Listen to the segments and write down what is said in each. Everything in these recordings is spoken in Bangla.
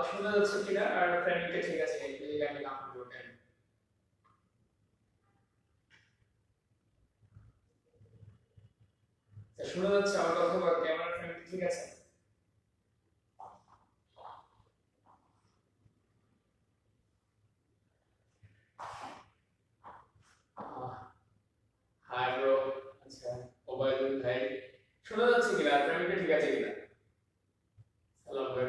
শোনা যাচ্ছে কিনা আর ফ্রেমিংটা ঠিক আছে এই জায়গায় কনফার্ম করবেন। শোনা যাচ্ছে আমার কথা বা ক্যামেরা ফ্রেমিং ঠিক আছে? হাই ব্রো, আচ্ছা ওবায়দুল ভাই শোনা যাচ্ছে কিনা ফ্রেমিংটা ঠিক আছে কিনা? সালাম ভাই,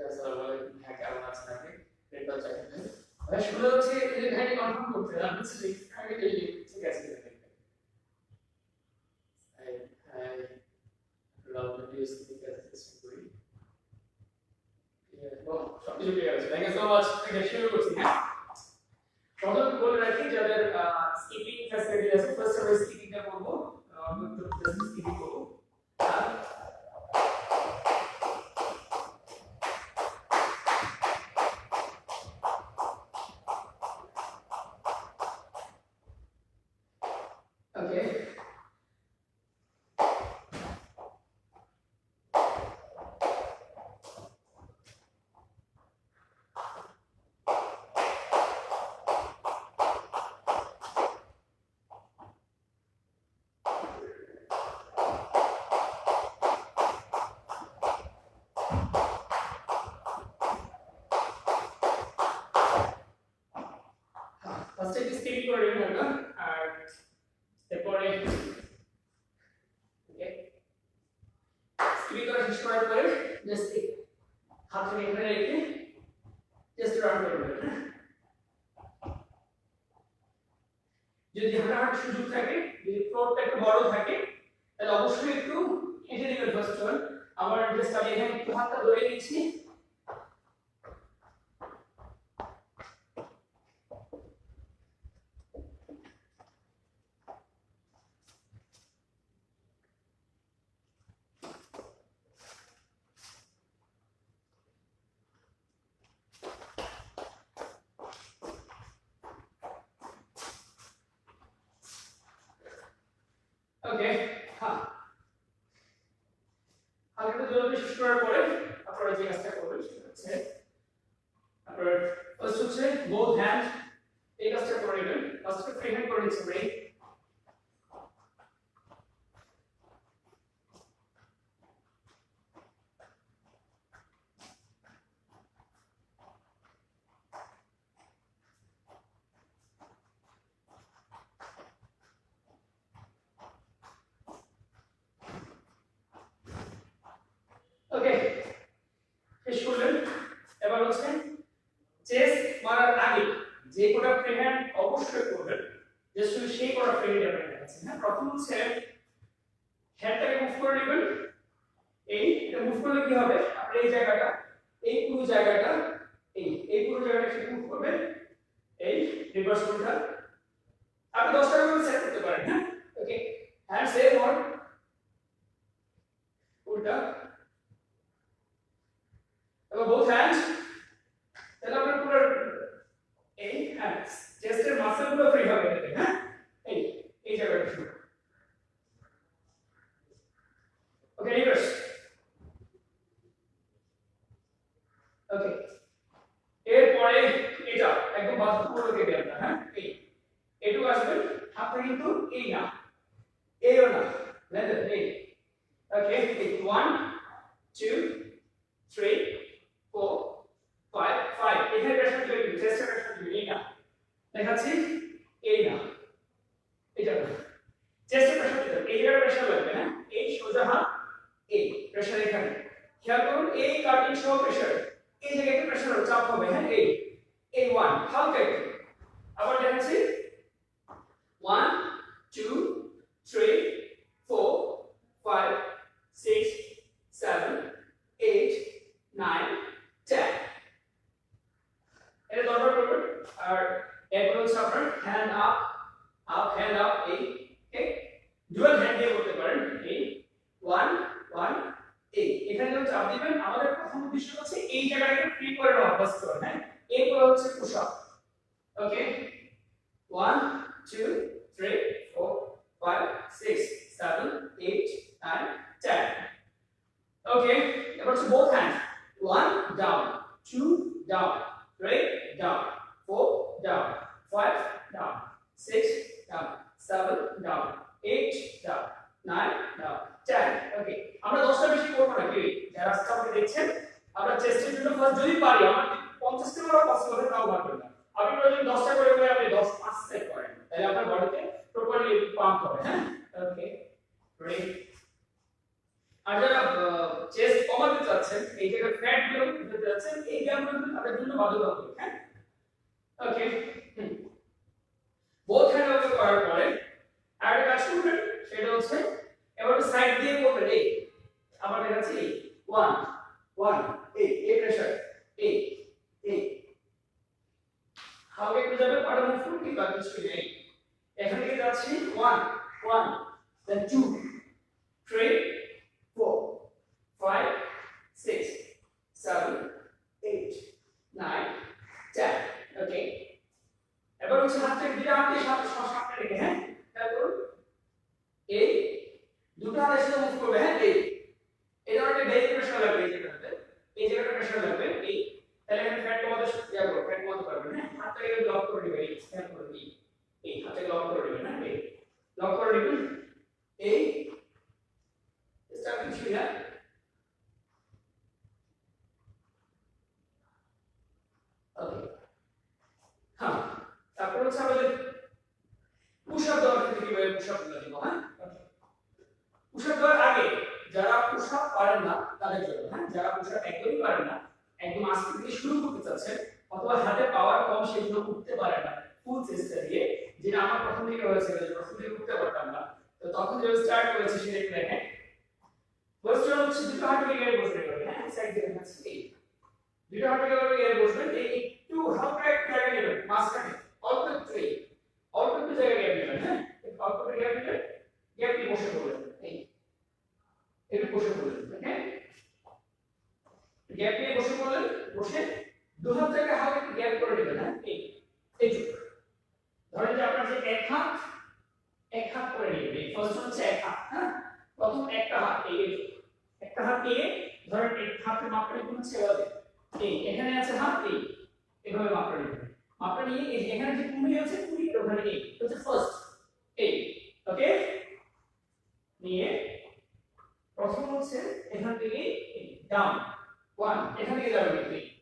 আসসালামু আলাইকুম, হ্যাঁ কেমন আছেন আপনি? রেডবা চাই ভাই শোনা যাচ্ছে এই ভাই কনফার্ম করতে আমি ঠিক আগে ঠিক আছে কিনা দেখবেন। হাই হাই লাভ ভিডিও ঠিক আছে চেষ্টা করি। সবকিছু ঠিক আছে, থ্যাংক ইউ সো মাচ। শুরু করছি। হ্যাঁ প্রথমে বলে রাখি যাদের স্কিপিং ফ্যাসিলিটি আছে ফার্স্ট আমরা স্কিপিংটা করব, আমি তো জাস্ট স্কিপিং করব। ওকে ফার্স্টে একটু স্কিপিং করে নেবেন না, আর এরপরে ওকে স্কিপিং করা শেষ করার পরে জাস্ট হাতটা এখানে রেখে জাস্ট রান করবেন। যদি হাঁটাহাঁটির সুযোগ থাকে, যদি ফ্লোরটা একটু বড় থাকে তাহলে অবশ্যই একটু হেঁটে নেবেন ফার্স্ট ওয়ান। আমার জাস্ট আমি এখানে একটু হাতটা ধরে নিচ্ছি, ওকে হ্যাঁ হালকা দৌড়ানো শেষ করার পরে আপনারা যে কাজটা করবেন সেটা হচ্ছে আপনার ফার্স্ট হচ্ছে বোথ হ্যান্ড এই কাজটা করে নেবেন। ফার্স্ট ফ্রি হ্যান্ড করে নিচ্ছি ব্রেক, ওকে শেষ করলেন। এবার হচ্ছে চেস্ট মারার আগে যে কোটা ফ্রি হ্যান্ড অবশ্যই করবেন, জাস্ট সেই কোটা ফ্রি হ্যান্ড আপনারা দেখাচ্ছি। হ্যাঁ প্রথম হচ্ছে হ্যান্ডটাকে মুভ করে নেবেন, এটা মুভ করলে কি হবে আপনি এই জায়গাটা এই পুরো জায়গাটা এই পুরো জায়গাটা সেটা মুভ করবেন, এই রিভার্স কোনটা আপনি 10 টাকা করে সেট করতে পারেন। হ্যাঁ ওকে হ্যান্ড সেম অন উল্টা এবং বোথ হ্যান্ডস, তাহলে আপনার পুরো এই হ্যান্ডস চেস্টের মাসলগুলো ফ্রি হবে এটাতে। হ্যাঁ এই জায়গাটা শুরু ওকে রিভার্স ওকে এরপরে এটা একদম বাস্তবমূলক কেটে আপনার। হ্যাঁ এটুকু আসবেন হাতটা কিন্তু এই না এইও না লেন্থ এই ওকে 1 2 3 4 5 5 এখানে প্রেসার দিবেন চেস্টে প্রেসার দিবেন এই না দেখাচ্ছি এই না এটা না চেস্টে প্রেসার দিবেন এই জায়গায় প্রেসার লাগবে। হ্যাঁ এই সোজা হাত এই প্রেসার এখানে খেয়াল করুন এই কাটিং সহ প্রেসার এই জায়গায় প্রেসার চাপ হবে। হ্যাঁ এই 1 হালকা একটু আবার দেখাচ্ছি 1 2 3 4 5 6 7 8 9 10 এটা দরকার করবেন। আর এরপর হচ্ছে আপনার hand up up hand up এই ওকে ডুয়াল হ্যান্ড দিয়ে করতে পারেন এই 1 1 এই এখানে যখন চাপ দিবেন আমাদের প্রথম উদ্দেশ্য হচ্ছে এই জায়গাটাকে ফ্রি করে নেওয়া ফার্স্ট ওয়ান। হ্যাঁ এরপর হচ্ছে পুশ আপ ওকে 1 2 3 4 5 6 7 8 9 10 ওকে এবার হচ্ছে বোথ হ্যান্ড 1 ডাউন যদি পারি আমার 50 টা করা পসিবল হয় তাও পারবেন না আপনি যদি 10টা করে করে আপনি 10 5 সেট করেন তাহলে আপনার বডিতে প্রপারলি পাম্প হবে হ্যাঁ ওকে রেডি আর যারা চেস্ট কমাতে চাচ্ছেন এই জায়গায় ফ্যাট গুলো দিতে চাচ্ছেন এই ব্যায়ামগুলো তাদের জন্য বাধ্যতামূলক হ্যাঁ ওকে বোথ হ্যান্ড ওভার করার পরে আর একটা কাজ করবেন সেটা হচ্ছে এবার সাইড দিয়ে করবেন এই আমার দেখাচ্ছি 1 1 এই প্রেসার এই হালকা একটু যাবে পাটা মুভ করুন কি বাকি কিছু নেই এখান থেকে যাচ্ছি 1 1 then 2 3 4 5 6 7 8 9 10 ওকে এবার হচ্ছে হাতটাকে দুটো হাতে সামনে রেখে হ্যাঁ তারপর এই দুটো হাতের সাথে মুভ করবে হ্যাঁ এই ধরনের বেলি প্রেসার লাগবে এই জায়গাটা প্রেসার লাগবে এই তাহলে এখানে ফ্যাট কমাতে ফ্যাট কমাতে পারবেন হ্যাঁ হাতটাকে লক করে দিবেন এই স্ক্যান করে দিই এই হাতটাকে লক করে দিবেন হ্যাঁ এই লক করে দিবেন এই স্টার্টিং ছিল ওকে হ্যাঁ তারপর হচ্ছে আমাদের পুশ আপ দেওয়ার ক্ষেত্রে কিভাবে পুশ আপ গুলো দিব হ্যাঁ পুশ আপ দেওয়ার আগে যারা পুশ আপ পারেন না তাদের জন্য হ্যাঁ যারা পুশ আপ একদমই পারেন না একদম আস্তে থেকে শুরু করতে চাচ্ছেন অথবা হাতে পাওয়ার কম সেগুলো উঠতে পারে না ফুল চেষ্টা দিয়ে যেটা আমার প্রথম দিকে হয়েছিল যে প্রথম দিকে উঠতে পারতাম না তো তখন যে স্টার্ট করেছি সেটা একটু দেখেন ফার্স্ট হচ্ছে দুটো হাত থেকে গিয়ে বসে যাবে হ্যাঁ সাইড দিয়ে রাখছি দুটো হাত থেকে গিয়ে বসবেন এই একটু হালকা একটু জায়গা নেবেন মাঝখানে অল্প একটু জায়গা গ্যাপ নেবেন হ্যাঁ অল্প একটু গ্যাপ নেবেন গ্যাপ দিয়ে বসে পড়বেন এই একটু বসে পড়বেন হ্যাঁ গ্যাপ দিয়ে বসে পড়লেন বসে দু হাত থেকে হালকা একটু গ্যাপ করে নেবেন হ্যাঁ এই ধরেন যে আপনার যে এক হাত করে নেবেন এই ফার্স্ট হচ্ছে এক হাত হ্যাঁ প্রথম একটা হাত একটা হাত দিয়ে ধরেন এই হাতের মাপটা কোন হচ্ছে এই এখানে আছে হাত এইভাবে মাপটা নেবেন মাপটা নিয়ে এই এখানে যে কুড়ি আছে কুড়ি ওখানে এই হচ্ছে ফার্স্ট এই ওকে নিয়ে প্রথম হচ্ছে এখান থেকে ডাউন 1 এখান থেকে যাবেন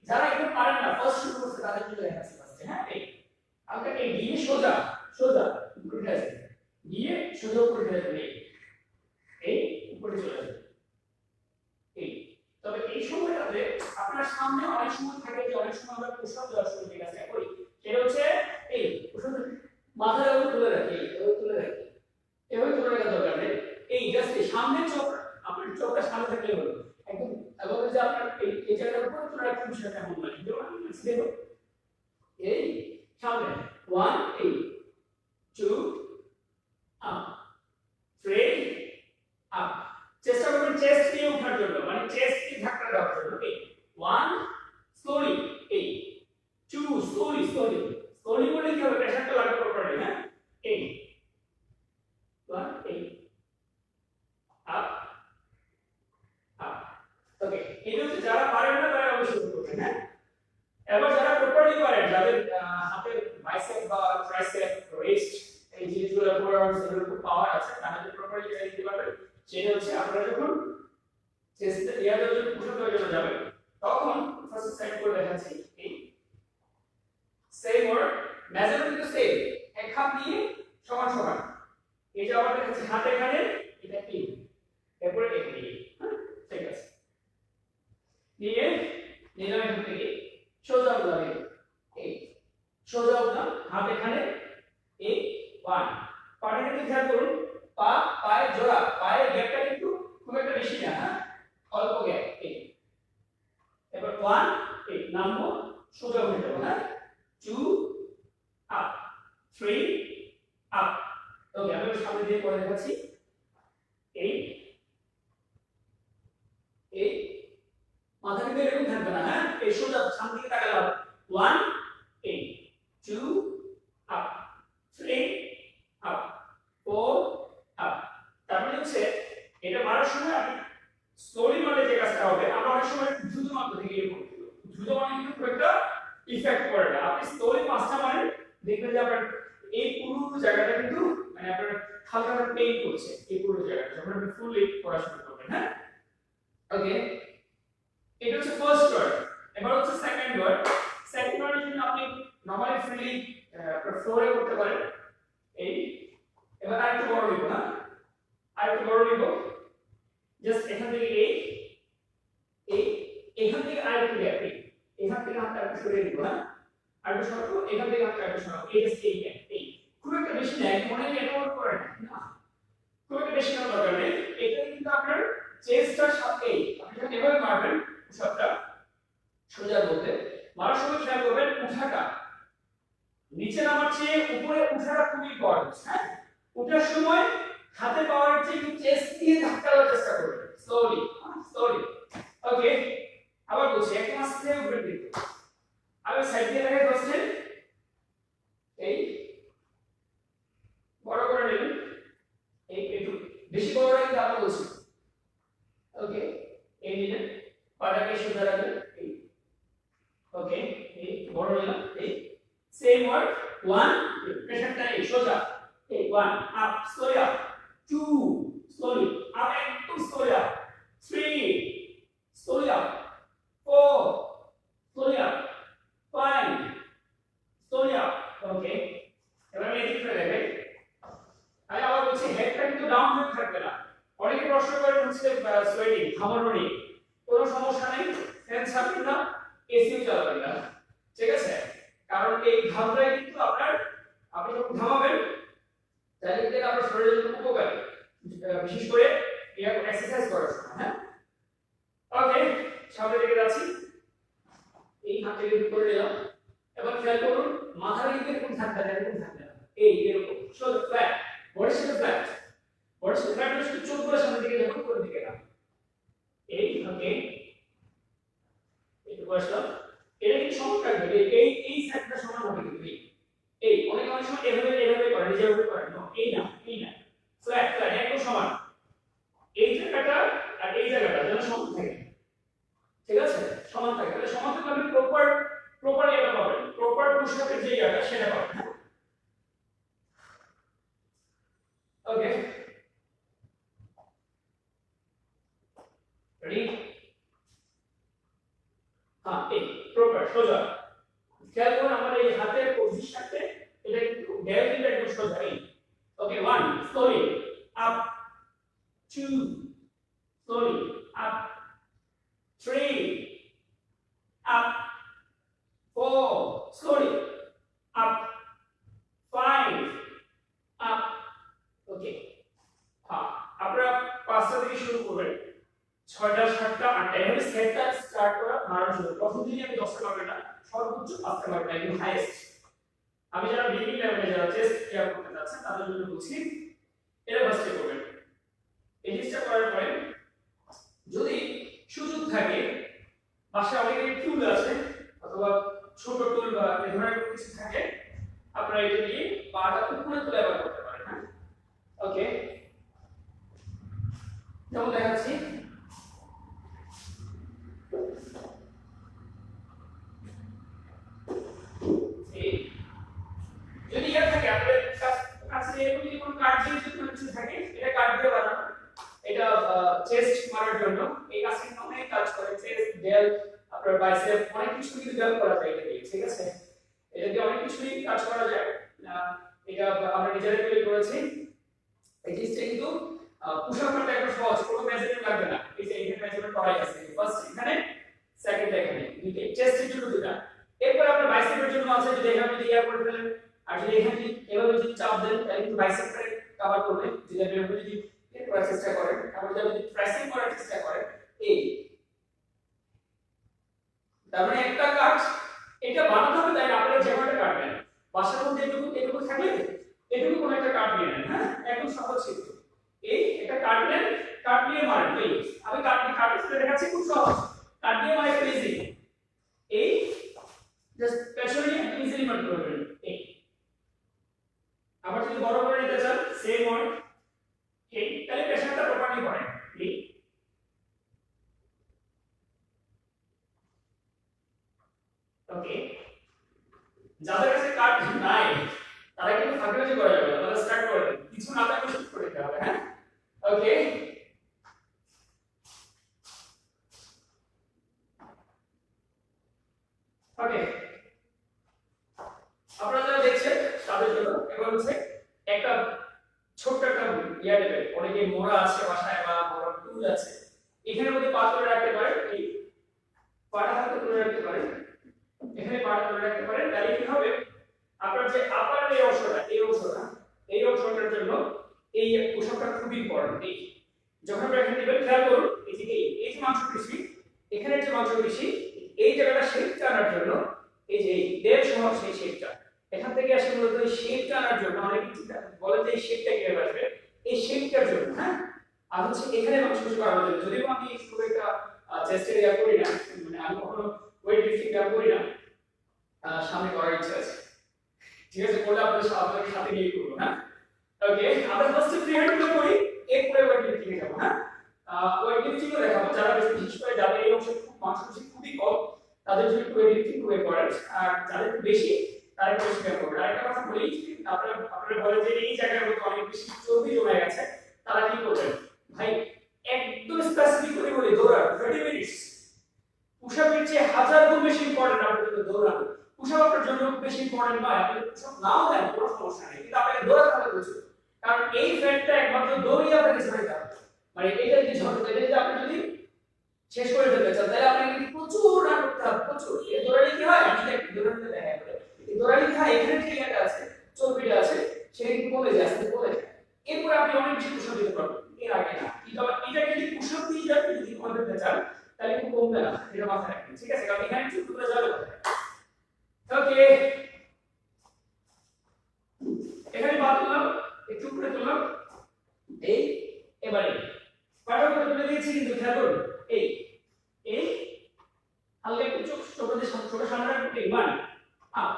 যারা একটু পারেন না ফার্স্ট শুরু করতে তাদের জন্য দেখাচ্ছি ফার্স্ট হ্যাঁ এই আমরা এই দিয়ে সোজা উপরে আসবে দিয়ে সোজা উপরে আসবে এই উপরে চলে আসবে এই তবে এই সময়টাতে আপনার সামনে অনেক সময় থাকে যে অনেক সময় আমরা পুশ আপ দেওয়ার সময় যেটা করি সেটা হচ্ছে এই পুশ আপ মাথার উপর তুলে রাখি এভাবে তুলে রাখা দরকার নেই এই জাস্ট সামনে চোখ আপনার চোখটা সামনে থাকলে হলো একদম এবং যে আপনার এই জায়গার উপর তুলে রাখতে বিষয়টা এমন নয় যেমন আমি দেখো এই সামনে 1 এই 2 আপ 3 আপ চেষ্টা করবেন চেস্ট দিয়ে ওঠার জন্য মানে চেস্ট কি ধাক্কা দেওয়ার জন্য ওকে 1 স্লোলি এই 2 স্লোলি বলে কি হবে প্রেসারটা লাগবে প্রপারলি হ্যাঁ এই 1 এই আপ ওকে এই হচ্ছে যারা পারেন না তারা অবশ্যই করবেন হ্যাঁ এবার যারা প্রপারলি পারেন যাদের হাতে বাইসেপ বা ট্রাইসেপ রিস্ট এই জিনিসগুলো পুরো সেগুলোর খুব পাওয়ার আছে তাহলে প্রপারলি যেটা দিতে পারবেন সেটা হচ্ছে আপনারা যখন চেস্ট এরিয়াতে যখন পুশ আপ করার জন্য যাবেন তখন ফার্স্ট সাইড করে দেখাচ্ছি এই সেম ওয়ার্ড মেজারমেন্ট কিন্তু সেম এক হাত নিয়ে সমান এই যে আবার দেখাচ্ছি হাতে এখানে এটা কি এরপরে এক নিয়ে ঠিক আছে নিয়ে নিলাম এখান থেকে সোজা উঠলাম এই সোজা উঠলাম হাত এখানে এই 1 পাটা কিন্তু খেয়াল করুন পায়ের জোড়া পায়ের গ্যাপটা কিন্তু খুব একটা বেশি না হ্যাঁ অল্প গ্যাপ এই এবার 1 এই নামবো সোজা উঠে যাবো হ্যাঁ 2 আপ 3 আপ ওকে আমি সামনে দিয়ে করে দেখাচ্ছি এই মাথা কিন্তু এরকম থাকবে না হ্যাঁ এই সোজা সামনে দিকে তাকালাম 1 এই 2 আপ 3 আপ 4 আপ তারপরে হচ্ছে এটা মারার সময় আপনি স্লোলি মারলে যে কাজটা হবে আমরা অনেক সময় দ্রুত মারতে থেকে এরকম দ্রুত মানে কিন্তু খুব একটা ইফেক্ট করে না আপনি স্লোলি পাঁচটা মারেন দেখবেন যে আপনার এই পুরো জায়গাটা কিন্তু মানে আপনার হালকা হালকা পেইন করছে এই পুরো জায়গাটা যখন আপনি ফুললি পড়াশোনা করবেন হ্যাঁ ওকে এটা হচ্ছে ফার্স্ট ওয়ার্ড এবার করে করতে পারেন এই এবার আরেকটু বড় নিব না আরেকটু বড় নিব জাস্ট এখান থেকে এই এখান থেকে আরেকটু গ্যাপ এখান থেকে হাতটা একটু সরিয়ে দিব না আরেকটু সরাবো এখান থেকে হাতটা একটু সরাবো এই জাস্ট এই খুব একটা বেশি নেই মনে হয় এটা ওর করে না খুব একটা বেশি নেওয়ার দরকার নেই এটা কিন্তু আপনার চেস্টটার সাথে আপনি যখন এভাবে মারবেন সবটা সোজা বলতে মারার সময় খেয়াল করবেন উঠাটা নিচে নামার চেয়ে উপরে উঠাটা খুবই ইম্পর্টেন্ট হ্যাঁ উঠার সময় হাতে পাওয়ার চেয়ে একটু চেস্ট দিয়ে ধাক্কা দেওয়ার চেষ্টা করবেন স্লোলি স্লোলি ওকে আবার বলছি একদম আস্তে উপরে দিকে আবার সাইড দিয়ে রেখে বসছেন এই বড় করে নেবেন এই একটু বেশি বড় রাখতে আবার বলছি ওকে এই নিলেন পাটাকে সোজা রাখবেন এই ওকে এই বড় নিলাম এই সেম ওয়ার্ড 1 প্রেসারটা এই সোজা এই 1 up slowly up 2 slowly up একটু slowly up 3 slowly up 4 slowly up 5 slowly up okay এবার আমি এদিক করে দেখাই আমি আবার বলছি হেডটা কিন্তু ডাউন হয়ে থাকবে না অনেকে প্রশ্ন করে হচ্ছে সোয়েটিং ঘামানো নেই কোনো সমস্যা নেই ফ্যান ছাড়বেন না এসিও চালাবেন না ঠিক আছে কারণ এই ঘামটাই কিন্তু আপনার আপনি যখন ঘামাবেন তাহলে কিন্তু আপনার শরীরের জন্য উপকারী বিশেষ করে এক্সারসাইজ করার সময় হ্যাঁ ওকে সামনে দিকে যাচ্ছি এই হাতটাকে উপরে নিলাম এবার খেয়াল করুন মাথার দিকে এরকম থাকবে না এই এরকম সোজা ফ্ল্যাট বডির সাথে ফ্ল্যাট শুধু চোখগুলো সামনের দিকে যাবে উপরের দিকে না এই ওকে একটু বসলাম এটা কি সমান থাকবে এই সাইডটা সমান হবে কিন্তু এই অনেক সময় এভাবে করে যেভাবে করে না এই না ফ্ল্যাট একদম সমান এই জায়গাটা আর এই জায়গাটা যেন সমান থাকে ঠিক আছে সমান থাকে তাহলে সমান থাকলে আপনি প্রপার এটা পাবেন প্রপার পুশ-আপের যে জায়গা সেটা পাবেন ওকে রেডি হ্যাঁ এই প্রপার সোজা খেয়াল করুন আমার এই হাতের পজিশনতে এটা কিন্তু গ্যাভিটিটা একটু সোজা এই ওকে 1 slowly up 2 slowly up 3 up 4 slowly up 5 up okay হ্যাঁ আপনারা পাঁচটা থেকে শুরু করবেন 6টা 7টা 8টা এভাবে সেটটা স্টার্ট করা মারা শুরু প্রথম দিনই আমি 10টা পারবে না সর্বোচ্চ 5টা পারবে একদম হাইয়েস্ট আমি যারা বিগিনার লেভেলে যারা চেস্ট কেয়ার করতে যাচ্ছেন তাদের জন্য বলছি এরা ফার্স্টে করবেন এই জিনিসটা করার পরে যদি সুযোগ থাকে বাসায় অনেকের টুল আছে অথবা ছোট টুল বা এই ধরনের কিছু থাকে আপনারা এটা দিয়ে পাটা উপরে তুলে ব্যবহার করতে পারেন হ্যাঁ ওকে যেমন দেখাচ্ছি যদি ইয়া থাকে আপনাদের কাছে এরকম যদি কোনো কার্ড দিয়ে যদি কোনো কিছু থাকে এটা কার্ড দিয়ে বানানো এটা চেস্ট মারার জন্য এই কাজটি অনেক কাজ করে চেস্ট ডেল আপনার বাইসেপ অনেক কিছু কিন্তু ডেভেলপ করা যায় এটা দিয়ে ঠিক আছে এটা দিয়ে অনেক কিছুই কাজ করা যায় এটা আমরা নিজেরাই তৈরি করেছি এই জিনিসটা কিন্তু পুশ আপ করতে একদম সহজ কোনো মেজারমেন্ট লাগবে না এই যে এখানে মেজারমেন্ট করাই আছে ফার্স্ট এখানে সেকেন্ড এখানে দুটো চেস্টের জন্য দুটো এরপর আপনার বাইসেপের জন্য আছে যদি এখানে যদি ইয়া করে ফেলেন আর যদি এখানে এভাবে যদি চাপ দেন তাহলে কিন্তু বাইসেপটাকে কভার করবে যদি আপনি যদি করার চেষ্টা করেন আবার যদি প্রেসিং করার চেষ্টা করেন এই তার মানে একটা কাজ এটা বানাতে হবে তাই আপনারা যেভাবে কাটবেন বাসার মধ্যে এটুকু থাকলে এটুকু কোন একটা কাট নিয়ে নেন হ্যাঁ একদম সহজ ছিল এই এটা কাটলেন কাট নিয়ে মারেন এই আমি কাটতে দেখাচ্ছি খুব সহজ কাট দিয়ে মারে ইজি এই জাস্ট প্রেসার নিয়ে ইজিলি মারতে পারবেন এই আবার যদি বড় করে নিতে চান সেম ওয়ার্ড এই তাহলে প্রেসারটা প্রপারলি করেন এই ওকে যাদের কাছে কাট নাই তারা কিন্তু ফাঁকিবাজি করা যাবে না তারা স্টার্ট করে দেন কিছু না থাকলে শুরু করে দিতে হবে হ্যাঁ ওকে ওকে আপনারা যারা দেখছেন তাদের এখানে মধ্যে পা তুলে রাখতে পারেন, এই পাটা হাতে তুলে রাখতে পারেন, এখানে পাটা তুলে রাখতে পারেন। তাহলে কি হবে, আপনার যে আপার এই অংশটার জন্য এই পোশাকটা খুব ইম্পর্টেন্ট। এই যখন আপনি এখানে দিবেন, খেয়াল করুন এই যে মাংসপেশি, এখানে যে মাংসপেশি, এই জায়গাটা শেপ টানার জন্য এই যে দেড় সহ সেই শেপটা এখান থেকে আসে মূলত এই শেপ টানার জন্য। অনেকে বলে যে এই শেপটা কিভাবে আসবে, এই শেপটার জন্য। হ্যাঁ, আর হচ্ছে এখানে মাংসপেশি বাড়ানোর জন্য। যদিও আমি খুব একটা চেস্ট এরিয়া করি না, মানে আমি কখনো ওয়েট লিফটিং করি না, সামনে করার ইচ্ছা আছে। ঠিক আছে, করলে আপনাদের সাথে নিয়ে করবো। হ্যাঁ, ওকে, আমরা ফার্স্টে ফ্রি হ্যান্ড গুলো করি, এরপরে ওয়েট লিফটিং এ যাব। হ্যাঁ, ওয়েট লিফটিং ও দেখাবো। যারা বিশেষ করে যাদের এই অংশে মাংসপেশি খুবই কম, তাদের জন্য ওয়েট লিফটিং খুব ইম্পর্টেন্ট। আর যাদের বেশি, তারা একটু বেশি ব্যায়াম করবে। আরেকটা কথা বলি, আপনারা বলে যে এই জায়গার মধ্যে অনেক বেশি চর্বি জমে গেছে, তারা কি করবেন ভাই, একদম স্পেসিফিক করে বলি দৌড়ান 30 মিনিটস। পুশআপের চেয়ে 1000 গুণ বেশি ইম্পর্টেন্ট আপনাদের দৌড়ানো। পুশআপ আপনার জন্য বেশি ইম্পর্টেন্ট নয়, আপনি পুশআপ নাও দেন কোনো সমস্যা নেই, কিন্তু আপনাকে দৌড়াতে হবে প্রচুর। কারণ এই ফ্যাটটা একমাত্র দৌড়িয়ে আপনাকে ঝরাইতে হবে। মানে এটা যদি ঝরতে এটা যদি আপনি যদি শেষ করে ফেলতে চান, তাহলে আপনাকে কিন্তু প্রচুর রান করতে হবে, প্রচুর। এই দৌড়ালে কি হয়, আমি একটু দৌড়াতে দেখা করে এই দৌড়ালে কি হয়, এখানে যে ইয়েটা আছে, চর্বিটা আছে, সেটা কিন্তু কমে যায়, আস্তে কমে যায়। এরপর আপনি অনেক বেশি পুশআপ দিতে পারবেন, এর আগে না। কিন্তু এটা যদি পুশআপ দিয়ে যান, যদি কমে ফেলতে চান, তাহলে কিন্তু কমবে না, এটা মাথায় রাখবেন। ঠিক আছে, কারণ এখানে চুলগুলো যাবে কোথায়। ওকে, এখানে পা তুললাম, একটু উপরে তুললাম, এই এবারে পাটা করে তুলে দিয়েছি, কিন্তু খেয়াল করুন এই এই হালকা একটু চোখ দিয়ে ছোট সামনে রাখবো। এই 1 up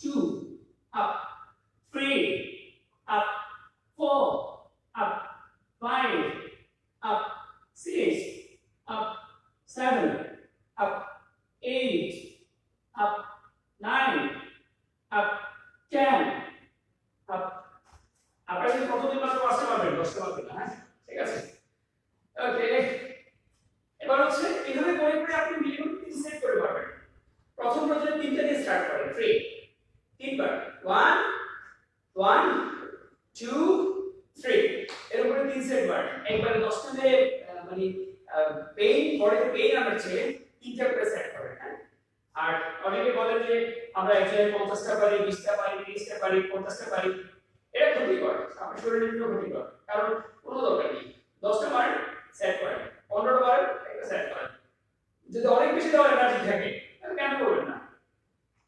2 up 3 up 4 up 5 up 6 up 7 up 8 up 9 up 10 up. আপনারা যদি কতদিন মাত্র আসতে পারবেন, 10টা পারবেন না। হ্যাঁ, ঠিক আছে, ওকে। এবার হচ্ছে এইভাবে করে করে আপনি মিনিমাম 3 সেট করে পারবেন। প্রথম পর্যায়ে 3টা দিয়ে স্টার্ট করেন, 3 বার, 1 1 2 3, এর উপরে 3 সেট বার। একবারে 10টা দিয়ে মানে বডিতে পেইন আমরা ছেড়ে 3টা করে সেট করেন। হ্যাঁ, আর অনেকে বলেন যে আমরা একসাথে 50টা পারি, 20টা পারি, 30টা পারি, 50টা পারি। এটা ক্ষতিকর, আপনার শরীরের জন্য ক্ষতিকর। কারণ কোনো দরকার নেই, 10টা বার সেট করেন, 15টা বার একটা সেট করেন। যদি অনেক বেশি দেওয়ার এনার্জি থাকে তাহলে কেন করবেন না।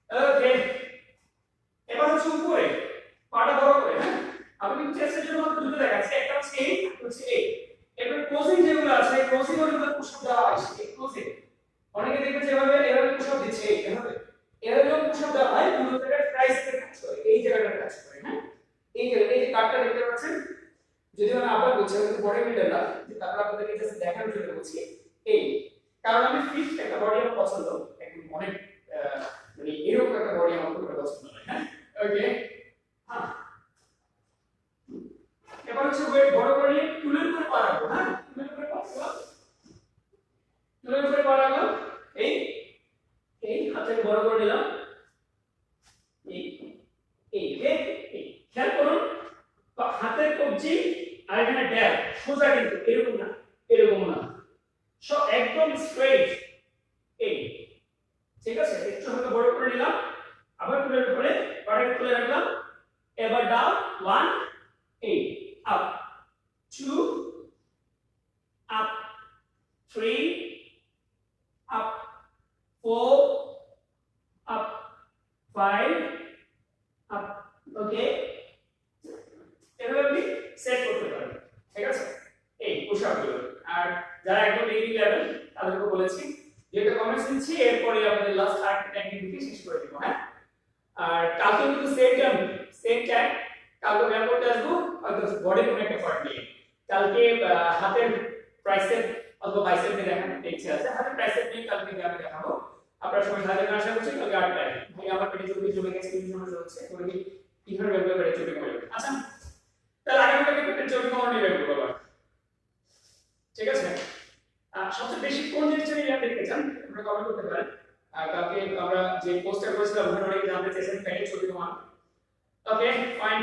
ওকে, এবার হচ্ছে উপরে পাটা বড় করে। হ্যাঁ, আমি কিন্তু চেস্টের জন্য মাত্র দুটো দেখাচ্ছি, একটা হচ্ছে এই, একটা হচ্ছে এই। এবার ক্লোজিং যেগুলো আছে, ক্লোজিং এর উপর পুশআপ দেওয়া হয়, এই ক্লোজিং অনেকে দেখবে যে এভাবে পুশআপ দিচ্ছে, এভাবে যখন পুশআপ দেওয়া হয় মূলত এটা ট্রাইসেপের কাজ করে, এই জায়গাটার কাজ করে। হ্যাঁ, এই যে এই যে কাটটা দেখতে পাচ্ছেন, যদি আমি আবার বলছি, আমি বডি বিল্ডার না, তারপর আপনাদেরকে জাস্ট দেখানোর জন্য বলছি। এই কারণ আমি ফিট একটা বডি আমার পছন্দ, একদম অনেক মানে এরকম একটা বডি আমার খুব পছন্দ নয়। হ্যাঁ, ওকে। হ্যাঁ, এবার হচ্ছে ওয়েট বড় করে নিয়ে টুলের উপরে পা রাখবো। হ্যাঁ, টুলের উপরে পা রাখবো, টুলের উপরে পা রাখবো। এই এই হাতটাকে বড় করে নিলাম, এই এই এই খেয়াল করুন, হাতের কবজি আর এখানে ড্যাব সোজা, কিন্তু এরকম না, এরকম না, সব একদম স্ট্রেট। এই ঠিক আছে, একটু হালকা বড় করে নিলাম, আবার টুলের উপরে পাটাকে তুলে রাখলাম। এবার ডাউন 1 এই up 2 up 3 up 4 up 5 up. Okay, এভাবে আপনি সেট করতে পারেন। ঠিক আছে, এই পুশআপ গুলো। আর যারা একদম বেগিং লেভেল তাদেরকে বলেছি যেটা কমেন্টস দিচ্ছি, এরপরে আমাদের লাস্ট আরেকটা অ্যাক্টিভিটি শেষ করে দিব। হ্যাঁ, আর কালকে কিন্তু সেম টাইম কালকে ব্যায়াম করতে আসবো, হয়তো বডির কোনো একটা পার্ট নিয়ে। কালকে হাতের ট্রাইসেপ অথবা বাইসেপ নিয়ে দেখানোর ইচ্ছে আছে, হাতের ট্রাইসেপ নিয়ে কালকে আমি দেখাবো। আপনারা সবাই থাকবেন আশা করছি। কালকে 8টায় ভাই আমার পেটে চর্বি জমে গেছে, কিছু সমস্যা হচ্ছে, ওই কিভাবে ব্যবহার করে চর্বি কমে যাবে। আচ্ছা, তাহলে আগামীকালকে পেটের চর্বি কমানো নিয়ে ব্যবহার করবো। ঠিক আছে, সবচেয়ে বেশি কোন জিনিসটা নিয়ে দেখতে চান আপনারা কমেন্ট করতে পারেন। আর কালকে আমরা যে পোস্টার করেছিলাম ওখানে অনেকে জানতে চেয়েছেন পেটের চর্বি কমানো। ওকে ফাইন,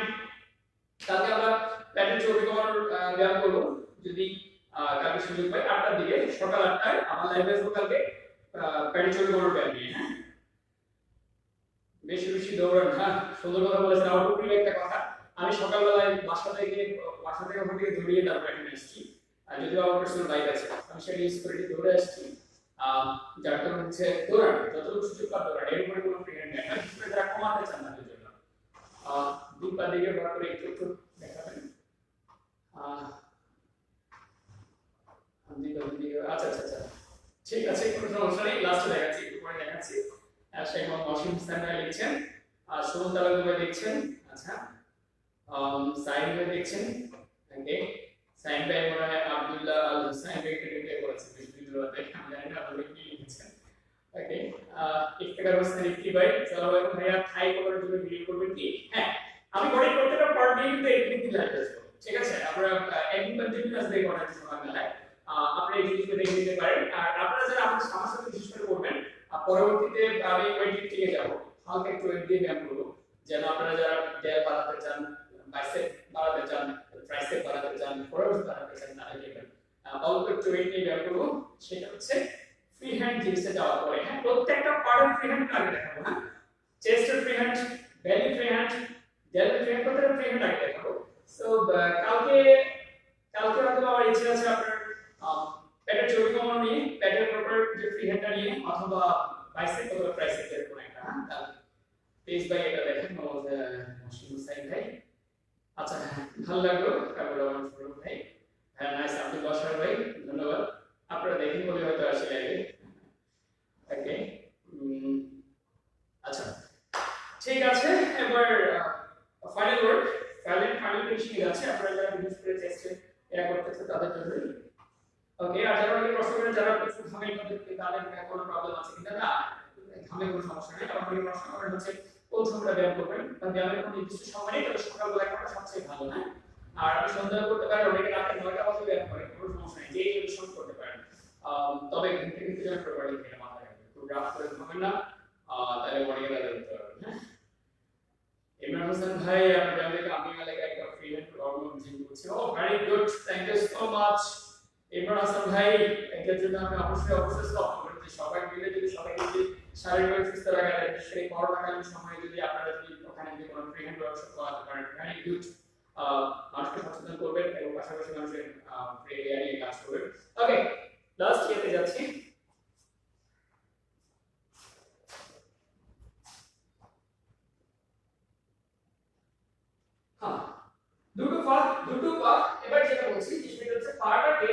কালকে আমরা পেটের চর্বি কমানোর ব্যায়াম করবো। যদি কালকে সুযোগ পাই 8টার দিকে, সকাল 8টায় আমার লাইভে আসবো কালকে প্যাডি ছবি বড় ব্যায়াম নিয়ে। হ্যাঁ, বেশি বেশি দৌড়ান। হ্যাঁ, সুন্দর কথা বলেছেন। আউটডোর একটা কথা, আমি সকালবেলায় বাসা থেকে ওখান থেকে দৌড়িয়ে তারপর এখানে এসেছি। আর যদিও আমার পার্সোনাল বাইক আছে, আমি সেটা ইউজ করে দৌড়ে আসছি। যার কারণ হচ্ছে দৌড়ান, যতটুকু সুযোগ পান দৌড়ান, এর উপরে কোনো ফ্রি হ্যান্ড নেই। বিশেষ করে যারা কমাতে চান তাদের জন্য দুই পা দিকে বড় করে একটু একটু দেখাবেন। আচ্ছা আচ্ছা আচ্ছা, ঠিক আছে, কোনো সমস্যা নেই। লাস্টে দেখাচ্ছি, একটু পরে দেখাচ্ছি। শেখ মোহাম্মদ ওয়াসিম হোসেন ভাই লিখছেন, সুমন তালুক ভাই দেখছেন। আচ্ছা, সাইন ভাই দেখছেন। ওকে, সাইন ভাই মনে হয় আব্দুল্লাহ আল হুসাইন ভাইকে রিপ্লাই করেছেন বিশ্ববিদ্যালয়তে, আমি জানি না আপনি কি লিখেছেন। ওকে, ইফতেখার হোসেন ইফতি ভাই, সালাম আলাইকুম ভাইয়া, থাই করার জন্য ভিডিও করবেন কি? হ্যাঁ, আমি বডি প্রত্যেকটা পার্ট নিয়ে কিন্তু একদিন লাইভ আসবো, ঠিক আছে? আমরা একদিন কন্টিনিউয়াস দিয়ে করার সময় মেলায় আপনি এই জিনিসটা দেখে নিতে পারেন। আর আপনারা যারা আমাদের আমার সাথে বিশেষ করে করবেন, পরবর্তীতে আমি ওয়েট লিফটিং এ যাবো, হালকা একটু ওয়েট দিয়ে ব্যায়াম করবো, যেন আপনারা যারা ডেল বাড়াতে চান, বাইসেপ বাড়াতে চান, ট্রাইসেপ বাড়াতে চান, ফোরআর্মস বাড়াতে চান, তাহলে দেখবেন অল্প একটু ওয়েট নিয়ে ব্যায়াম করবো। সেটা হচ্ছে ফ্রি হ্যান্ড জিনিসটা যাওয়ার পরে। হ্যাঁ, প্রত্যেকটা পার্টের ফ্রি হ্যান্ড আগে দেখাবো। হ্যাঁ, চেস্টের ফ্রি হ্যান্ড, বেলি ফ্রি হ্যান্ড, ডেলের ফ্রি হ্যান্ড, প্রত্যেকটা ফ্রি হ্যান্ড আগে দেখাবো। সো কালকে হয়তো আমার ইচ্ছে আছে আপনার প্যাডের ছবি কমানো নিয়ে, প্যাডের প্রপার যে ফ্রি হ্যান্ডটা নিয়ে, অথবা বাইসেপ অথবা ট্রাইসেপ এর কোনো একটা। হ্যাঁ, তাহলে প্লিজ ভাই এটা দেখেন, মহসিন হুসাইন ভাই। আচ্ছা, ভালো লাগলো কাবুল রহমান ফারুক ভাই, হ্যাঁ নাইস, আব্দুল বাশার ভাই, ধন্যবাদ। আপনারা দেখেন বলে হয়তো আসে আগে। ওকে, আচ্ছা ঠিক আছে, এবার ফাইনাল ওয়ার্ড, ফাইনাল ফিনিশিং আছে। আপনারা যারা বিশেষ করে চেষ্টা এটা করতেছে তাদের জন্য। ওকে, আর যারা অনেকে প্রশ্ন করেন যারা কিছু ঘামে তাদের কোনো প্রবলেম আছে কিনা, না ঘামে কোনো সমস্যা নেই। আবার অনেকে প্রশ্ন করেন হচ্ছে কোন সময়টা ব্যায়াম করবেন, কারণ ব্যায়ামের কোনো নির্দিষ্ট সময় নেই, তবে সকালবেলা করাটা সবচেয়ে ভালো। হ্যাঁ, আর আপনি সন্ধ্যা করতে পারেন, অনেকে রাতে 9টা বাজে ব্যায়াম করেন, কোনো সমস্যা নেই, যে এই সময় করতে পারেন। তবে ঘুম থেকে কিন্তু যেন প্রপারলি খেয়ে মাথায় রাখবেন, খুব রাত করে ঘুমাবেন না, তাহলে অনেকে রাতে উঠতে পারবেন। হ্যাঁ, ইমরান হোসেন ভাই, আমি জানি আমি এলাকায় একটা ফ্রি হ্যান্ড প্রবলেম জিম করছি। Oh very good, thank you so much Imran Hossain ভাই। এটার জন্য আমি অবশ্যই স্টপ করতে, সবাই মিলে যদি সবাই যদি শারীরিক সুস্থ রাখা যায়, সেই করোনাকালীন সময়ে যদি আপনারা যদি ওখানে যে কোনো ফ্রি হ্যান্ড ওয়ার্কশপ করাতে পারেন, ভেরি গুড। মানুষকে সচেতন করবেন এবং পাশাপাশি মানুষের ফ্রি এরিয়া নিয়ে কাজ করবেন। ওকে, লাস্ট ইয়েতে যাচ্ছি। দুটো পা এবার যেটা বলছি সেটা হচ্ছে পাটাকে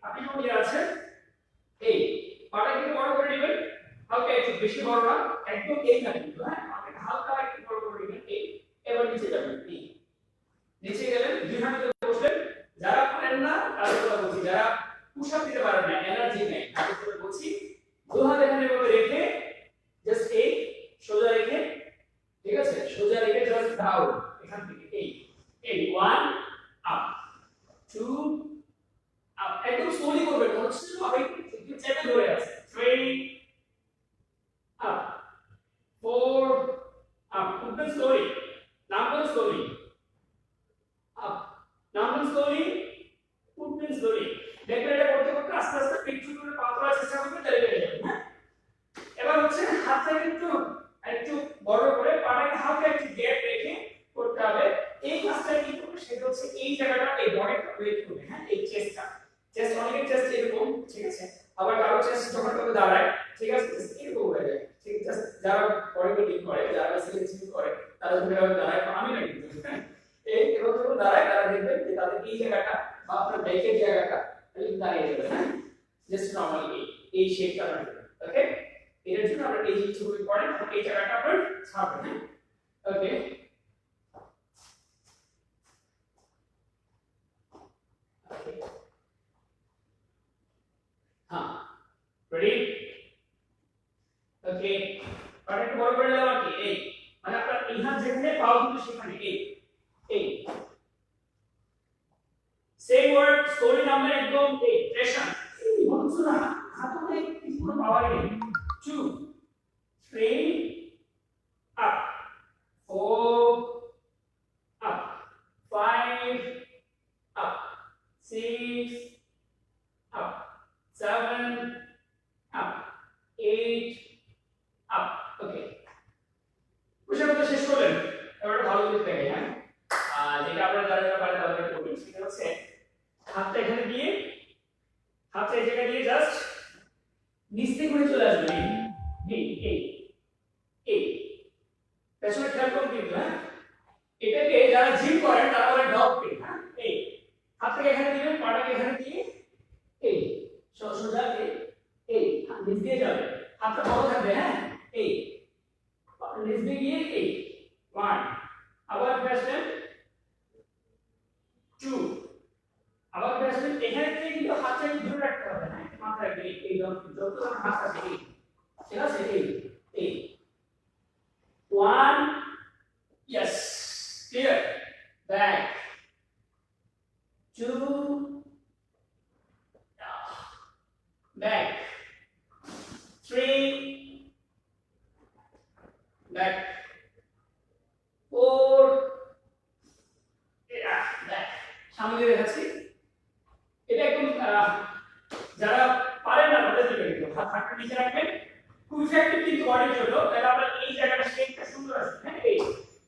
আপনি যখন নিয়ে আছেন, এই পাটা কিন্তু বড় করে নেবেন, হালকা একটু বেশি বড় না, একদম এই না কিন্তু। হ্যাঁ, আপনি হালকা একটু বড় করে নেবেন, এই এবার নিচে যাবেন, এই নিচে গেলেন, দুই হাতে বসলেন। যারা পারেন না তাদের কথা বলছি, যারা পুশ আপ দিতে পারেন না, এনার্জি নেই, তাদের কথা বলছি, দু হাত এখানে এভাবে রেখে জাস্ট এই সোজা রেখে, ঠিক আছে, সোজা রেখে জাস্ট ডাউন, এখান থেকে এই 1 আপ, 2 আপ, একদম স্লোলি করবেন, হচ্ছে আপনি একটু চেপে ধরে আছে, 3 আপ, 4 আপ, উঠবেন স্লোলি, নামবেন স্লোলি, আপ, নামবেন স্লোলি, উঠবেন স্লোলি। দেখবেন এটা করতে করতে আস্তে আস্তে পিঠ করে পা তোলার চেষ্টা করবেন, তাহলে বেড়ে যাবে। হ্যাঁ, এবার হচ্ছে হাতটাকে একটু বড় করে পাটাকে হালকা একটু গ্যাপ রেখে করতে হবে। এই কাজটা কি করবে সেটা হচ্ছে এই জায়গাটা, এই বডিটা ওয়েট করবে। হ্যাঁ, এই চেস্টটা, চেস্ট অনেকের চেস্ট এরকম, ঠিক আছে, আবার কারো চেস্ট যখন কেউ দাঁড়ায়, ঠিক আছে, এরকম হয়ে যায়, ঠিক আছে। যারা বডি বিল্ডিং করে, যারা এক্সারসাইজ করে, তারা যখন দাঁড়ায়, আমি না কিন্তু এই এরকম যখন দাঁড়ায়, তারা দেখবেন যে তাদের এই জায়গাটা বা আপনার ব্যাকের জায়গাটা একটু দাঁড়িয়ে যাবে। হ্যাঁ, জাস্ট নরমালি এই শেপটা রাখবেন। ওকে, এর জন্য আমরা এই জিনিসটা খুবই ইম্পর্টেন্ট, এই জায়গাটা আপনার ছাড়বেন। ওকে, হ্যাঁ, রেডি। ওকে, পাটা একটু বড় করে দেওয়া কি, এই মানে আপনার এই হাত যেখানে, পাও কিন্তু সেখানে, এই সেম ওয়ার্ড, স্লোলি নাম্বার একদম, এই প্রেশার, এই বলছো না হাতে কিছু কোনো পাওয়ার নেই। 2 3 আপ, 4 আপ, 5 আপ, 6 ওকে, পুশ-আপ তো শেষ করলেন, এবার ভালো করে দেখাই। হ্যাঁ, যেটা আপনারা যারা যারা পারেন তাদের করবেন সেটা হচ্ছে হাতটা এখানে দিয়ে, হাতটা এই জায়গায় দিয়ে জাস্ট নিচ থেকে ঘুরে চলে আসবেন। এই এই এই পেছনে খেয়াল করুন কিন্তু। হ্যাঁ, এটাকে যারা জিম করেন তারা বলে ডগ পিন। হ্যাঁ, এই হাতটাকে এখানে দিবেন, পাটাকে এখানে দিয়ে এই সোজা এই নিচ দিয়ে যাবে, হাতটা বড় থাকবে। হ্যাঁ, এই নিচ দিয়ে গিয়ে এই 1, আবার ব্যাসলেন 2, আবার ব্যাসলেন। এখানে থেকে কিন্তু হাতটাকে ধরে রাখতে হবে। হ্যাঁ, মাথায় রাখবেন এই যত হাত আছে এই, ঠিক আছে, এই 1, yes, clear, back 2, back 3, back 4, back। সামনে দিয়ে দেখাচ্ছি। এটা একদম যারা পারেন না তাদের জন্য কিন্তু হাতটা নিচে রাখবেন, খুব ইফেক্টিভ কিন্তু বডির জন্য। তাহলে আমরা এই জায়গাটা শেপটা সুন্দর আছে। হ্যাঁ, এই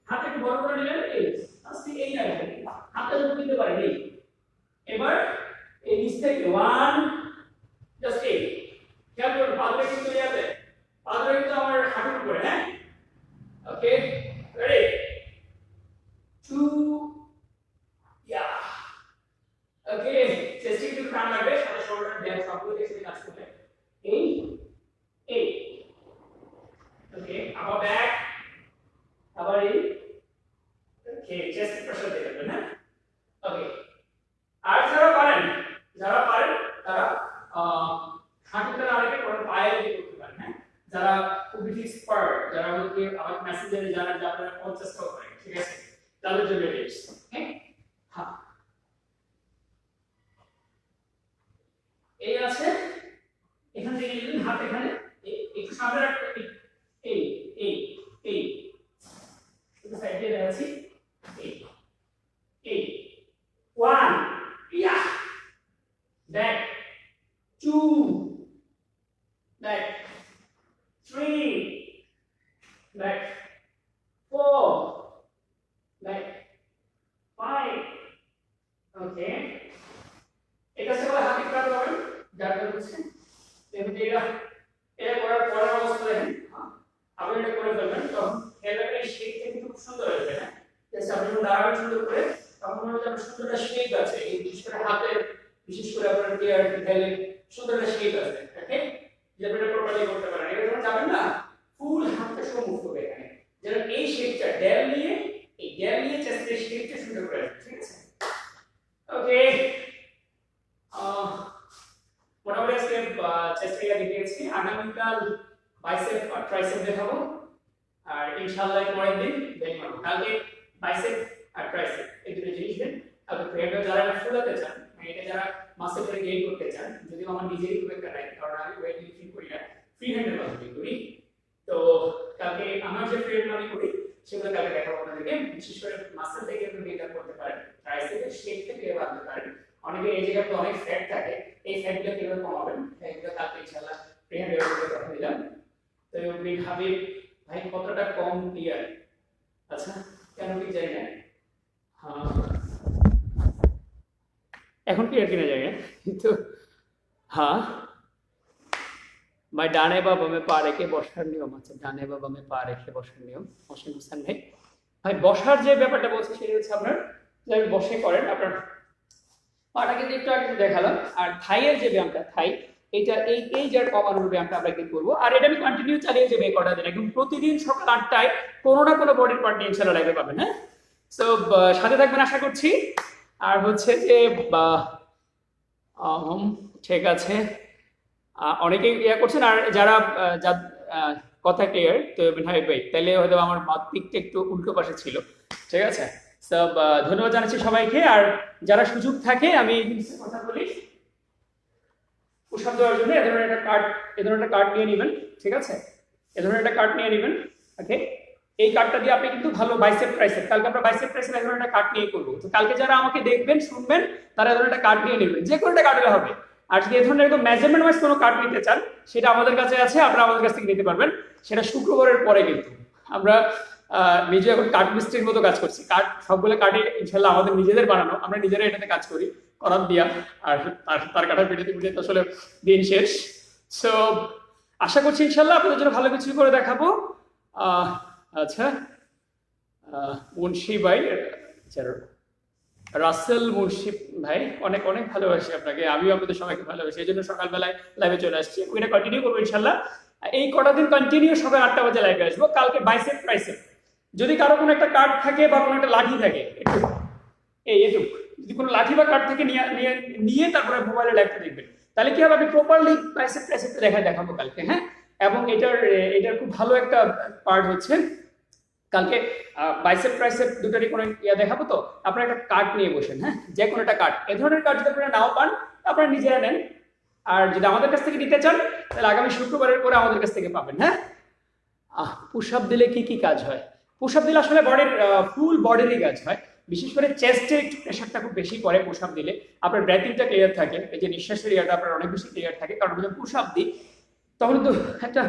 হাতটা একটু বড় করে নিলেন, এই আস্তে এই জায়গাটা হাতটা যদি দিতে পারেন। এই এবার এই নিচ থেকে 1, জাস্ট এই খেয়াল করুন পাদরে কিন্তু যাবে, পাদরে কিন্তু আমার হাঁটুর উপরে। হ্যাঁ, ওকে, রেডি 2, ইয়া, ওকে, চেস্ট একটু টান লাগবে, সাথে শোল্ডার ব্যাক সবগুলো একসাথে কাজ করবে। এই এই ওকে, আবার ব্যাক, আবার এই, ওকে, চেস্ট প্রেসার দিয়ে দেবেন। হ্যাঁ, ওকে। আর যারা পারেন তারা হাঁটুতে না রেখে পরে পায়ে দিয়ে করতে পারেন। হ্যাঁ, যারা খুব এক্সপার্ট, যারা আমাকে আমার মেসেঞ্জারে জানান যে আপনারা 50 টাকা করেন, ঠিক আছে, তাদের জন্য টিপস। হ্যাঁ, হ্যাঁ, এই আছে, এখান থেকে নিলেন হাত, এখানে একটু সামনে রাখতে, এই এই এই একটু সাইড দিয়ে দেখাচ্ছি। এই এই 1, ইয়া, back 2, back 3, back 4, back 5, ওকে। এটা সবাই হাতে কাটতে পারবেন, যারা বুঝছেন। দেখুন এটা করার পরের অবস্থা দেখেন, আপনি এটা করে ফেলবেন, তখন হেলারের শেপটা কিন্তু খুব সুন্দর হয়ে যায়। জাস্ট আপনি দাঁড়াবেন সুন্দর করে, তখন মনে হচ্ছে আপনার সুন্দর একটা শেপ আছে, এই বিশেষ করে হাতের, বিশেষ করে আপনার টিয়ার হেলে সুন্দর একটা শেপ আছে। ওকে, যে আপনি এটা প্রপারলি করতে পারেন। এটা যখন যাবেন না, ফুল হাতটা সহ মুভ করবে এখানে, যেন এই শেপটা ড্যাল নিয়ে চেস্টের শেপটা সুন্দর করে আসবে। ঠিক আছে, ওকে। মোটামুটি আজকে চেস্ট এরিয়া দেখিয়েছি, আগামীকাল বাইসেপ আর ট্রাইসেপ দেখাবো, আর ইনশাআল্লাহ পরের দিন দেখাবো। কালকে বাইসেপ আর ট্রাইসেপ এই দুটো জিনিস দেন। আর ফ্রেন্ডরা যারা ফুলাতে চান, এটা যারা মাসল করে গেইন করতে চান, যদিও আমার নিজেরই খুব একটা নাই, কারণ আমি ওয়েট লিফটিং করি না, ফ্রি হ্যান্ডের মাধ্যমে করি। তো কালকে আমার যে ফ্রেন্ড আমি করি সেগুলো কালকে দেখাবো আপনাদেরকে। বিশেষ করে মাসল থেকে আপনি বিল্ড আপ করতে পারেন, ট্রাইসেপের শেপ থেকে বাড়তে পারেন। অনেকে এই জায়গাতে অনেক ফ্যাট থাকে, এই ফ্যাটগুলো কিভাবে কমাবেন এগুলো কালকে ইনশাআল্লাহ ফ্রি হ্যান্ডের উপরে কথা দিলাম। তো বিগ হাবিব ভাই কতটা কম ক্লিয়ার, আচ্ছা কেন কি জানি না, হ্যাঁ এখন ক্লিয়ার কিনা জায়গায় কিন্তু, হ্যাঁ ভাই ডানে বা বামে পা রেখে বসার নিয়ম আছে, ডানে বা বামে পা রেখে বসার নিয়ম। হোসেন হোসেন ভাই ভাই বসার যে ব্যাপারটা বলছে সেটা হচ্ছে আপনার যে বসে করেন, আপনার পাটা কিন্তু একটু আগে দেখালাম। আর থাইয়ের যে ব্যায়ামটা, থাই এইটা এই যে কমানোর ব্যায়ামটা আমরা কি করবো, আর এটা আমি কন্টিনিউ চালিয়ে যাবো এই কটা দিন, একদম প্রতিদিন সকাল 8টায় কোনো না কোনো বডির পার্ট নিয়ে ইনশাআল্লাহ লাইভে পাবেন। হ্যাঁ, সো সাথে থাকবেন আশা করছি। আর হচ্ছে যে ঠিক আছে, অনেকেই ইয়া করছেন, আর যারা কথা ক্লিয়ার তো ভাই তাহলে হয়তো আমার দিকটা একটু উল্টো পাশে ছিল। ঠিক আছে, সব ধন্যবাদ জানাচ্ছি সবাইকে। আর যারা সুযোগ থাকে আমি কথা বলি, পুশ-আপ দেওয়ার জন্য এ ধরনের একটা কার্ড নিয়ে নেবেন। ঠিক আছে, এ ধরনের একটা কার্ড নিয়ে নেবেন। ওকে, এই কার্ডটা দিয়ে আপনি কিন্তু ভালো বাইসেপ ট্রাইসেপ, কালকে আমরা বাইসেপ ট্রাইসেপ এ ধরনের একটা কার্ড নিয়ে করবো। তো কালকে যারা আমাকে দেখবেন শুনবেন তারা এ ধরনের একটা কার্ড নিয়ে নেবেন, যে কোনো একটা কার্ড হবে। আর যদি এ ধরনের একদম মেজারমেন্ট ওয়াইজ কোনো কার্ড নিতে চান সেটা আমাদের কাছে আছে, আপনারা আমাদের কাছ থেকে নিতে পারবেন। সেটা শুক্রবারের পরে কিন্তু আমরা নিজে এখন কাঠ মিস্ত্রির মতো কাজ করছি। কাঠ সবগুলো কাঠে ইনশাল্লাহ আমাদের নিজেদের বানানো, আমরা নিজেরা এটাতে কাজ করি করার দিয়া, আর তার কাঠা পিটাতে পিটাতে আসলে দিন শেষ। সো আশা করছি ইনশাল্লাহ আপনাদের জন্য ভালো কিছু করে দেখাবো। আচ্ছা, মুন্সি ভাই, রাসেল মুন্সি ভাই, অনেক অনেক ভালোবাসি আপনাকে, আমিও আপনাদের সবাইকে ভালোবাসি, এই জন্য সকালবেলায় লাইভে চলে আসছি। ওইটা কন্টিনিউ করবো ইনশাল্লাহ। এই কটা দিন কন্টিনিউ সকাল 8টা বাজে লাইভে আসবো। কালকে বাইসেপ ট্রাইসেপ, যদি কারো কোনো একটা কার্ড থাকে বা কোনো একটা লাঠি থাকে, এটুক যদি কোনো লাঠি বা কার্ড থেকে নিয়ে তারপরে মোবাইলে লাইভটা দেখবেন, তাহলে কি হবে, আমি প্রপারলি বাইসেপ ট্রাইসেপটা দেখাবো কালকে। হ্যাঁ, এবং এটার খুব ভালো একটা পার্ট হচ্ছে কালকে বাইসেপ ট্রাইসেপ দুটারই কোনো দেখাবো। তো আপনারা একটা কার্ড নিয়ে বসেন, হ্যাঁ, যে কোনো একটা কার্ড, এ ধরনের কার্ড যদি আপনারা নাও পান আপনারা নিজেরা নেন, আর যদি আমাদের কাছ থেকে নিতে চান তাহলে আগামী শুক্রবারের পরে আমাদের কাছ থেকে পাবেন। হ্যাঁ, পুশ আপ দিলে কি কি কাজ হয়? পুশ আপ দিলে আসলে বডির ফুল বডিরই কাজ হয়, বিশেষ করে চেস্টে একটু প্রেশারটা খুব বেশি করে পুশ আপ দিলে। আপনার ব্রেথিংটা ক্লিয়ার থাকে, এই যে নিঃশ্বাসের ইয়াটা আপনার অনেক বেশি ক্লিয়ার থাকে, কারণ যখন পুশ আপ দিই তখন তো একটা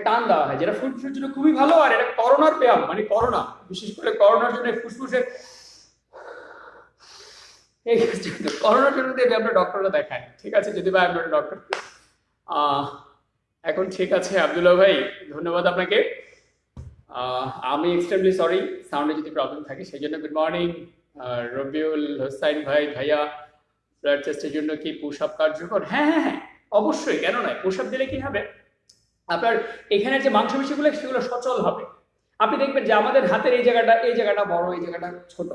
টান দেওয়া হয়, যেটা ফুসফুসের জন্য খুবই ভালো। আর এটা করোনার ব্যায়াম, মানে করোনা, বিশেষ করে করোনার জন্য ফুসফুসের করোনার জন্য ব্যায়ামটা ডক্টররা দেখায়, ঠিক আছে, যদি বা আপনার ডক্টর। এখন ঠিক আছে আব্দুল্লাহ ভাই, ধন্যবাদ আপনাকে। আমি এক্সট্রিমলি সরি সাউন্ডে যদি প্রবলেম থাকে সেই জন্য। গুড মর্নিং রবিউল হোসাইন ভাই, ভাইয়া ব্লাড টেস্টের জন্য কি পুশ আপ কার্যকর? হ্যাঁ হ্যাঁ হ্যাঁ, অবশ্যই, কেন নয়। পুশ আপ দিলে কি হবে, আপনার এখানে যে মাংসপেশিগুলো সেগুলো সচল হবে। আপনি দেখবেন যে আমাদের হাতের এই জায়গাটা বড়, এই জায়গাটা ছোট,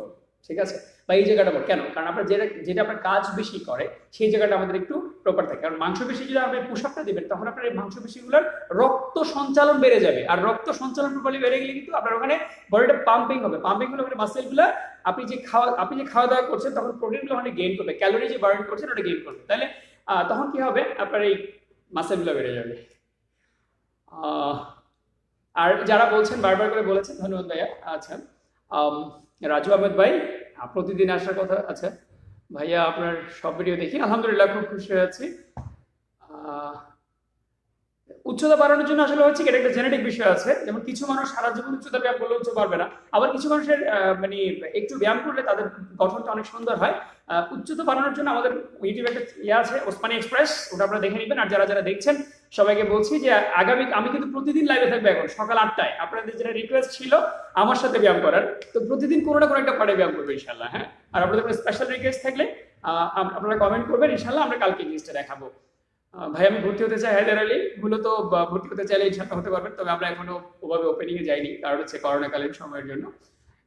ঠিক আছে, বা এই জায়গাটা বড়, কেন? কারণ আপনার যেটা আপনার কাজ বেশি করে সেই জায়গাটা আমাদের একটু প্রপার থাকে। কারণ মাংসপেশি যদি আপনি পুশ আপটা দিবেন তখন আপনার এই মাংসপেশিগুলোর রক্ত সঞ্চালন বেড়ে যাবে, আর রক্ত সঞ্চালন প্রপারলি বেড়ে গেলে কিন্তু আপনার ওখানে বডিটা পাম্পিং হবে। পাম্পিং হলে ওখানে মাসেলগুলো আপনি যে খাওয়া দাওয়া করছেন তখন প্রোটিনগুলো ওখানে গেইন করবে, ক্যালোরি যে বার্ন করছেন ওটা গেইন করবে, তাহলে তখন কি হবে, আপনার এই মাসেলগুলো বেড়ে যাবে। আর যারা বলছেন বারবার করে বলেছেন, ধন্যবাদ ভাইয়া। আচ্ছা, রাজু আহমেদ ভাই, প্রতিদিন আসার কথা। আচ্ছা ভাইয়া, আপনার সব ভিডিও দেখি, আলহামদুলিল্লাহ খুব খুশি হয়েছি। উচ্চতা বাড়ানোর জন্য আসলে হচ্ছে এটা একটা জেনেটিক বিষয় আছে, যেমন কিছু মানুষ সারা জীবন উচ্চতা ব্যায়াম করলে উচ্চতা পারবে না, আবার কিছু মানুষের মানে একটু ব্যায়াম করলে তাদের গঠনটা অনেক সুন্দর হয়। উচ্চতা বাড়ানোর জন্য আমাদের ইউটিউবে একটা আছে ওসমানী এক্সপ্রেস, ওটা আপনারা দেখে নেবেন। আর যারা দেখছেন সবাইকে বলছি যে আমি কিন্তু প্রতিদিন লাইভে থাকবো এখন সকাল 8টায়। আপনাদের যেটা রিকোয়েস্ট ছিল আমার সাথে ব্যায়াম করার, তো প্রতিদিন কোনো না কোনো একটা পার্টে ব্যায়াম করবো ইনশাল্লাহ। হ্যাঁ, আর আপনাদের কোনো স্পেশাল রিকোয়েস্ট থাকলে আপনারা কমেন্ট করবেন, ইনশাল্লাহ আমরা কালকে জিনিসটা দেখাবো। ভাই আমি ভর্তি হতে চাই হায়দার আলী, মূলত ভর্তি হতে চাইলে ইনশাল্লাহ হতে পারবেন, তবে আমরা এখনো ওভাবে ওপেনিং এ যাইনি, কারণ হচ্ছে করোনাকালীন সময়ের জন্য।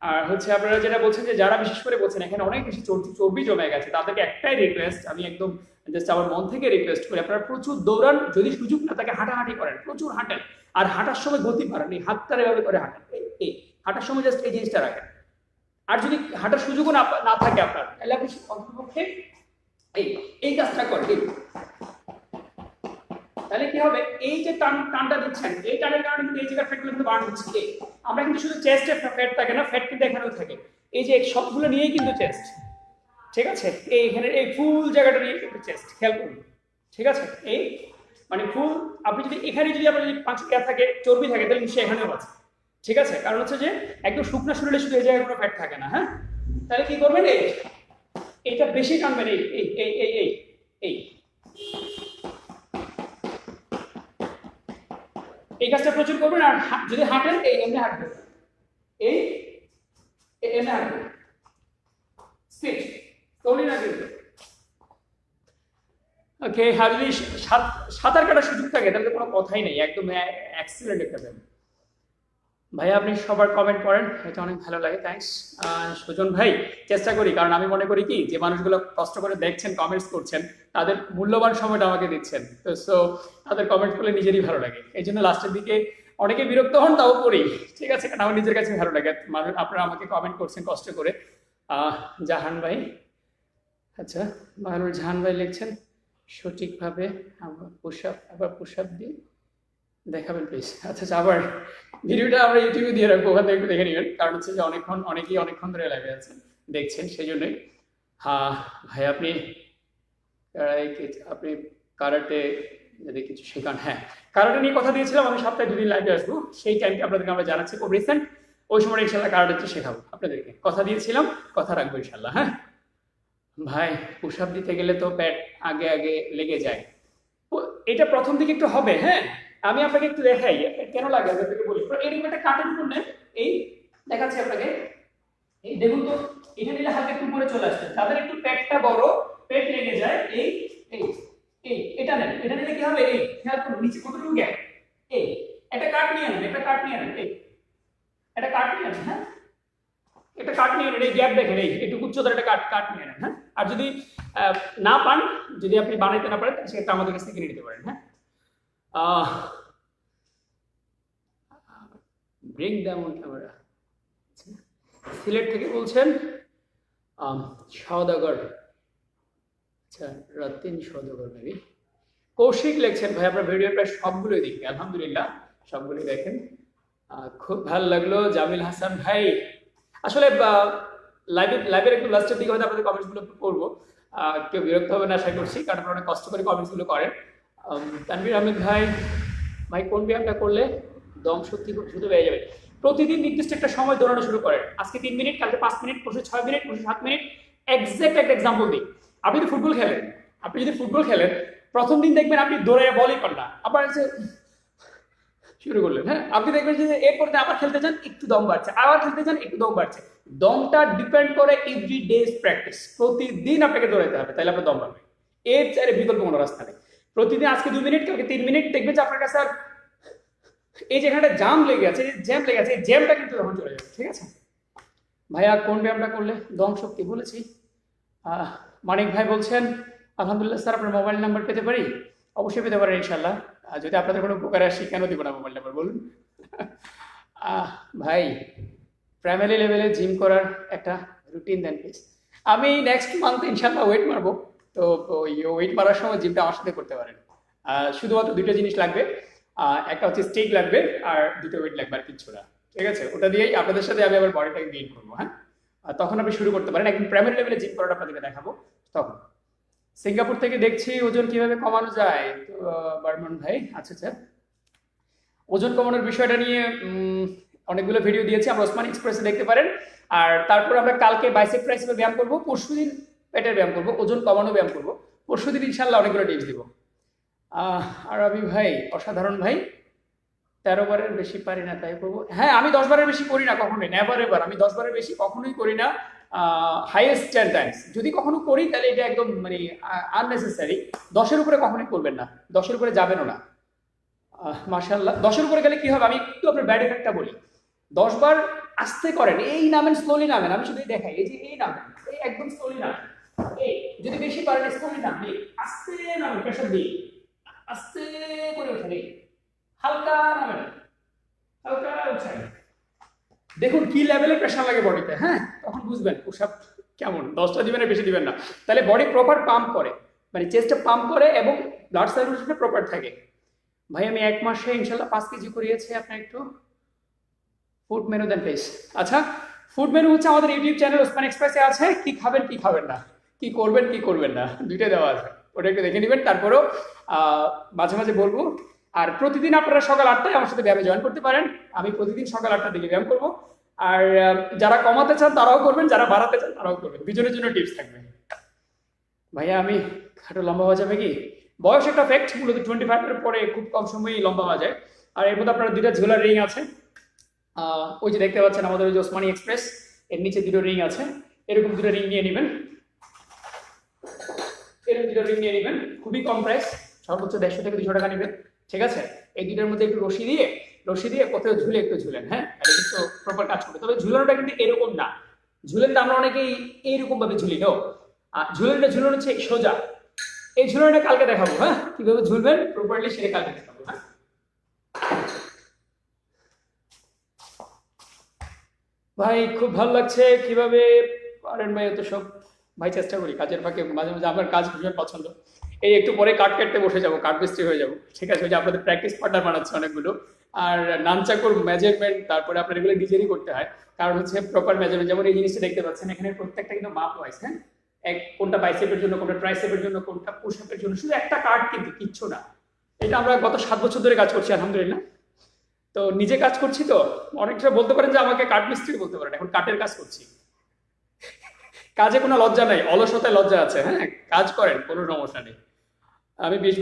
আর হচ্ছে আপনারা যেটা বলছেন যে যারা বিশেষ করে বলছেন এখানে অনেক বেশি চর্বি জমে গেছে, তাদেরকে একটাই রিকোয়েস্ট, আমি একদম জাস্ট আমার মন থেকে রিকোয়েস্ট করি, আপনারা প্রচুর দৌড়ান, যদি সুযোগ না থাকে হাঁটাহাঁটি করেন, প্রচুর হাঁটেন, আর হাঁটার সময় গতি বাড়ান, এই হাতটা এভাবে করে হাঁটেন, এই হাঁটার সময় জাস্ট এই জিনিসটা রাখেন। আর যদি হাঁটার সুযোগও না থাকে আপনার, তাহলে আপনি অন্ততপক্ষে এই কাজটা করেন। তাহলে কি হবে, এই যে টানটা দিচ্ছেন, এই টানের কারণে কিন্তু এই জায়গার ফ্যাটগুলো কিন্তু বার্ন হচ্ছে। আমরা কিন্তু শুধু চেস্টে ফ্যাট থাকে না, ফ্যাট কিন্তু এখানেও থাকে, এই যে সবগুলো নিয়েই কিন্তু চেস্ট, ঠিক আছে, এইখানে এই ফুল জায়গাটা নিয়ে কিন্তু চেস্ট, খেয়াল করুন, ঠিক আছে, এই মানে ফুল। আপনি যদি এখানে যদি আপনার যদি 5 গ্যাপ থাকে, চর্বি থাকে, তাহলে নিশ্চয়ই এখানেও আছে, ঠিক আছে, কারণ হচ্ছে যে একদম শুকনো শরীরে শুধু এই জায়গায় কোনো ফ্যাট থাকে না। হ্যাঁ, তাহলে কি করবেন, এইটা বেশি টানবেন, এই কাজটা প্রচুর করবেন। আর যদি হাঁটেন এমনি হাঁটবেন, এমনি হাঁটবেন, স্ট্রেট স্লোলি না কিন্তু। ওকে, আর যদি সাঁতার কাটার সুযোগ থাকে তাহলে কোনো কথাই নেই, একদম এক্সিলেন্ট একটা ব্যায়াম। ভাইয়া আপনি সবার কমেন্ট করেন, এটা অনেক ভালো লাগে, থ্যাঙ্কস। সুজন ভাই, চেষ্টা করি, কারণ আমি মনে করি কি যে মানুষগুলো কষ্ট করে দেখছেন, কমেন্টস করছেন, তাদের মূল্যবান সময়টা আমাকে দিচ্ছেন, তো সো তাদের কমেন্ট করলে নিজেরই ভালো লাগে, এই জন্য লাস্টের দিকে অনেকে বিরক্ত হন, তাও করি, ঠিক আছে, কারণ আমার নিজের কাছে ভালো লাগে মানুষ আপনারা আমাকে কমেন্ট করছেন কষ্ট করে। জাহান ভাই, আচ্ছা বাহানুর জাহান ভাই লিখছেন সঠিকভাবে আবার পুশ আপ দিয়ে দেখাবেন প্লিজ। আচ্ছা, আবার ভিডিওটা আমরা ইউটিউবে দিয়ে রাখবো, ওখান থেকে একটু দেখে নেবেন, কারণ হচ্ছে যে অনেকেই অনেকক্ষণ ধরে লাইভে আছেন, দেখছেন, সেই জন্যই। হ্যাঁ ভাই, আপনি কারাটে যদি কিছু শেখান। হ্যাঁ, কারাটে নিয়ে কথা দিয়েছিলাম, আমি সপ্তাহে 2 দিন লাইভে আসবো, সেই টাইমটা আপনাদেরকে আমরা জানাচ্ছি খুব রিসেন্ট। ওই সময় ইনশাল্লাহ কারাটে শেখাবো আপনাদেরকে, কথা দিয়েছিলাম, কথা রাখবো ইনশাল্লাহ। হ্যাঁ ভাই, পুশ-আপ দিতে গেলে তো প্যাট আগে আগে লেগে যায়। এটা প্রথম দিকে একটু হবে। হ্যাঁ, আমি আপনাকে একটু দেখাই কেন লাগে, আপনাদেরকে বলি। এরকম একটা কাটের উপর নেন, এই দেখাচ্ছি আপনাকে, এই দেখুন তো, এটা নিলে হালকা একটু উপরে চলে আসছে। তাদের একটু পেটটা বড়, পেট লেগে যায়, এই এই এই এটা নেন, এটা নিলে কি হবে, এই খেয়াল করুন নিচে কতটুকু গ্যাপ। এই একটা কাট নিয়ে নেন, একটা কাট নিয়ে নেন, এই একটা কাট নিয়ে নেন। হ্যাঁ, একটা কাট নিয়ে নেন, এই গ্যাপ দেখেন, এই একটু উচ্চতার একটা কাট কাট নিয়ে নেন। হ্যাঁ, আর যদি না পান, যদি আপনি বানাইতে না পারেন, সেটা আমাদের কাছ থেকে কিনে নিতে পারেন। হ্যাঁ, ব্রিং ডাউন ক্যামেরা। সিলেট থেকে বলছেন সওদাগর, আচ্ছা রতিন সওদাগর মেবি। কৌশিক লিখছেন ভাই আপনার ভিডিও প্রায় সবগুলোই দেখি, আলহামদুলিল্লাহ সবগুলোই দেখেন, খুব ভালো লাগলো। জামিল হাসান ভাই, আসলে লাইভের একটু লাস্টের দিকে হয়তো আপনাদের কমেন্টসগুলো পড়বো, কেউ বিরক্ত হবে না আশা করছি, কারণ আপনারা অনেক কষ্ট করে কমেন্টসগুলো করেন। তানভীর আহমেদ ভাই, ভাই কোন ব্যায়ামটা করলে দম শক্তি খুব দ্রুত বেড়ে যাবে? প্রতিদিন নির্দিষ্ট একটা সময় দৌড়ানো শুরু করেন, আজকে 3 মিনিট, কালকে 5 মিনিট, পরশু 6 মিনিট, পরশু 7 মিনিট। এক্সাক্ট একটা এক্সাম্পল দিই, আপনি যদি ফুটবল খেলেন, প্রথম দিন দেখবেন আপনি দৌড়ে বলই করেন না, আবার শুরু করলেন। হ্যাঁ, আপনি দেখবেন যে এরপর আবার খেলতে যান, একটু দম বাড়ছে, আবার খেলতে যান, একটু দম বাড়ছে। দমটা ডিপেন্ড করে এভরি ডেজ প্র্যাকটিস, প্রতিদিন আপনাকে দৌড়াতে হবে, তাহলে আপনার দম বাড়বে। এর চাইলে বিকল্প কোনো রাস্তা নেই। প্রতিদিন আজকে 2 মিনিট, কালকে 3 মিনিট, দেখবেন যে আপনার কাছে আর এই যেখানে জ্যাম লেগে আছে, এই জ্যামটা কিন্তু তখন চলে যাবে। ঠিক আছে ভাইয়া, কোন ব্যায়ামটা করলে দম শক্তি? বলেছি। মানিক ভাই বলছেন আলহামদুলিল্লাহ স্যার, আপনার মোবাইল নাম্বার পেতে পারি? অবশ্যই পেতে পারেন ইনশাল্লাহ, যদি আপনাদের কোনো উপকার আসে, কেন দিব না মোবাইল নাম্বার, বলুন। ভাই, প্রাইমারি লেভেলে জিম করার একটা রুটিন দেন প্লিজ। আমি নেক্সট মান্থ ইনশাল্লাহ ওয়েট মারবো, তো ওই ওয়েট মারার সময় জিমটা আমার সাথে করতে পারেন। শুধুমাত্র 2টা জিনিস লাগবে, একটা হচ্ছে স্টিক লাগবে, আর 2টা ওয়েট লাগবে, আর কিচ্ছু না। ঠিক আছে, ওটা দিয়েই আপনাদের সাথে আমি আবার বডিটাকে গেইন করবো। হ্যাঁ, তখন আপনি শুরু করতে পারেন, একদম প্রাইমারি লেভেলে জিম করাটা আপনাদেরকে দেখাবো তখন। সিঙ্গাপুর থেকে দেখছি ওজন কিভাবে কমানো যায়, তো বারমান ভাই। আচ্ছা, ওজন কমানোর বিষয়টা নিয়ে অনেকগুলো ভিডিও দিয়েছি, আমরা ওসমানী এক্সপ্রেসে দেখতে পারেন। আর তারপর আমরা কালকে বাইসেপ ট্রাইসেপের ব্যায়াম করবো, পরশুদিন পেটের ব্যায়াম করবো, ওজন কমানো ব্যায়াম করবো, পরশুদিন ইনশাল্লাহ অনেকগুলো টিপস দিব। আর আমি ভাই, অসাধারণ ভাই, 13 বারের বেশি পারি না তাই করবো। হ্যাঁ, আমি 10 বারের বেশি করি না কখনোই, নেভার এভার। আমি 10 বারের বেশি কখনোই করি না, হাইয়েস্ট 10 টাইমস। যদি কখনো করি তাহলে এটা একদম মানে আননেসেসারি। 10-এর উপরে কখনোই করবেন না, 10-এর উপরে যাবেনও না। মাশাআল্লাহ, 10-এর উপরে গেলে কি হবে, আমি একটু আপনার ব্যাড এফেক্টটা বলি। 10 বার আস্তে করেন, এই নামেন, স্লোলি নামেন, আমি শুধু দেখাই, এই যে এই নামেন, এই একদম স্লোলি নামেন। এই যদি বেশি পারেন স্লোলি নামেন, আস্তে নামেন, প্রেশার দিয়ে আস্তে করে ওঠেন, হালকা নামেন, হালকা উঠাই। দেখুন কি লেভেলের প্রেশার লাগে বডিতে। হ্যাঁ, তখন বুঝবেন পুশ-আপ কেমন। 10টা দিবেন আর বেশি দিবেন না, তাহলে বডি প্রপার পাম্প করে, মানে চেস্টে পাম্প করে এবং ব্লাড সার্কুলেশনটা প্রপার থাকে। ভাই, আমি 1 মাসে ইনশাল্লাহ 5 কেজি করিয়েছি, আপনার একটু ফুড মেনু দেন প্লিজ। আচ্ছা, ফুড মেনু হচ্ছে আমাদের ইউটিউব চ্যানেল ওসমান এক্সপ্রেসে আছে, কি খাবেন কি খাবেন না, কি করবেন কি করবেন না, 2টা দেওয়া আছে, ওটা একটু দেখে নেবেন। তারপরেও মাঝে মাঝে বলবো। আর প্রতিদিন আপনারা সকাল 8টায় আমার সাথে ব্যায়ামে জয়েন করতে পারেন, আমি প্রতিদিন সকাল 8টার দিকে ব্যায়াম করবো। আর যারা কমাতে চান তারাও করবেন, যারা বাড়াতে চান তারাও করবেন, দুজনের জন্য টিপস থাকবে। ভাইয়া, আমি খাটো লম্বা হওয়া যাবে কি? বয়স একটা ফ্যাক্ট, মূলত 25-এর পরে খুব কম সময়ই লম্বা হওয়া যায়। আর এর মধ্যে আপনার 2টা ঝোলার রিং আছে, ওই যে দেখতে পাচ্ছেন আমাদের ওই যে ওসমানী এক্সপ্রেস, এর নিচে 2টো রিং আছে, এরকম 2টো রিং নিয়ে নেবেন, এরকম 2টো রিং নিয়ে নেবেন, খুবই কম প্রাইস, সর্বোচ্চ 150 থেকে 200 টাকা নেবেন। ঠিক আছে, এই 2টার মধ্যে একটু রশি দিয়ে কোথাও ঝুলে একটু ঝুলেন। হ্যাঁ, এটা কিন্তু প্রপার কাজ করবে। তবে ঝুলানোটা কিন্তু এরকম না, ঝুলেনটা আমরা অনেকেই এইরকম ভাবে ঝুলি, নো, ঝুলানো হচ্ছে সোজা। এই ঝুলানোটা কালকে দেখাবো। হ্যাঁ, কিভাবে ঝুলবেন প্রপারলি সেটা কালকে দেখাবো। হ্যাঁ, ভাই খুব ভালো লাগছে, কিভাবে পারেন ভাই এত সব? ভাই চেষ্টা করি, কাজের ফাঁকে মাঝে মাঝে। আপনার কাজ ভীষণ পছন্দ, এই একটু পরে কাট কাটতে বসে যাবো, কাঠ মিস্ত্রি হয়ে যাবো। ঠিক আছে, ওই যে আপনাদের প্র্যাকটিস পার্টনার বানাচ্ছে অনেকগুলো। আর নানচাকুর মেজারমেন্ট তারপরে আপনার এগুলো নিজেরই করতে হয়, কারণ হচ্ছে প্রপার মেজারমেন্ট। যেমন এই জিনিসটা দেখতে পাচ্ছেন, এখানে প্রত্যেকটা কিন্তু মাপ ওয়াইজ। হ্যাঁ, কোনটা বাইসেপের জন্য, কোনটা ট্রাইসেপের জন্য, কোনটা পুশ আপের জন্য, শুধু একটা কার্ড কিন্তু, কিচ্ছু না। এটা আমরা গত 7 বছর ধরে কাজ করছি আলহামদুলিল্লাহ। তো নিজে কাজ করছি তো অনেকটা বলতে পারেন যে আমাকে কাঠ মিস্ত্রি বলতে পারেন, এখন কাঠের কাজ করছি। কাজে কোনো লজ্জা নাই, অলসতায় লজ্জা আছে। হ্যাঁ, কাজ করেন, কোনো সমস্যা নেই। আমি 20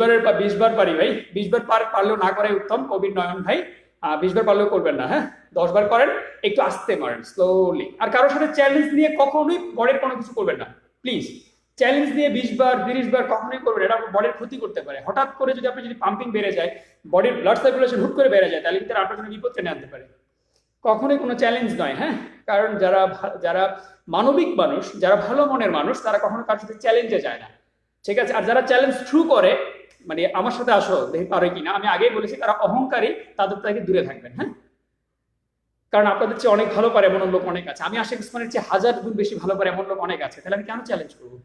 বার পারি ভাই, 20 বার পারলেও না করাই উত্তম। কবির নয়ন ভাই 20 বার পারলেও করবেন না, হ্যাঁ 10 বার করেন, একটু আস্তে মারেন, স্লোলি। আর কারোর সাথে চ্যালেঞ্জ নিয়ে কখনোই বডির কোনো কিছু করবেন না প্লিজ। চ্যালেঞ্জ নিয়ে 20 বার 30 বার কখনোই করবেন, এটা বডির ক্ষতি করতে পারে। হঠাৎ করে যদি আপনি যদি পাম্পিং বেড়ে যায়, বডির ব্লাড সার্কুলেশন হুট করে বেড়ে যায়, তাহলে কিন্তু আপনার জন্য বিপদ টেনে আনতে পারে। কখনোই কোনো চ্যালেঞ্জ নয়, হ্যাঁ। কারণ যারা মানবিক মানুষ, যারা ভালো মনের মানুষ, তারা কখনো কারোর সাথে চ্যালেঞ্জে যায় না, ঠিক আছে। আর যারা চ্যালেঞ্জ থ্রু করে, মানে আমার সাথে আসো দেখি পারো কিনা, আমি আগেই বলেছি তারা অহংকারী, তাদের থেকে দূরে থাকবেন, হ্যাঁ। কারণ আপনাদের চেয়ে অনেক ভালো পারে এমন লোক অনেক আছে। আমি আশিক ওসমানের চেয়ে 1000 গুণ বেশি ভালো পারে এমন লোক অনেক আছে, তাহলে আমি কেন চ্যালেঞ্জ করবো?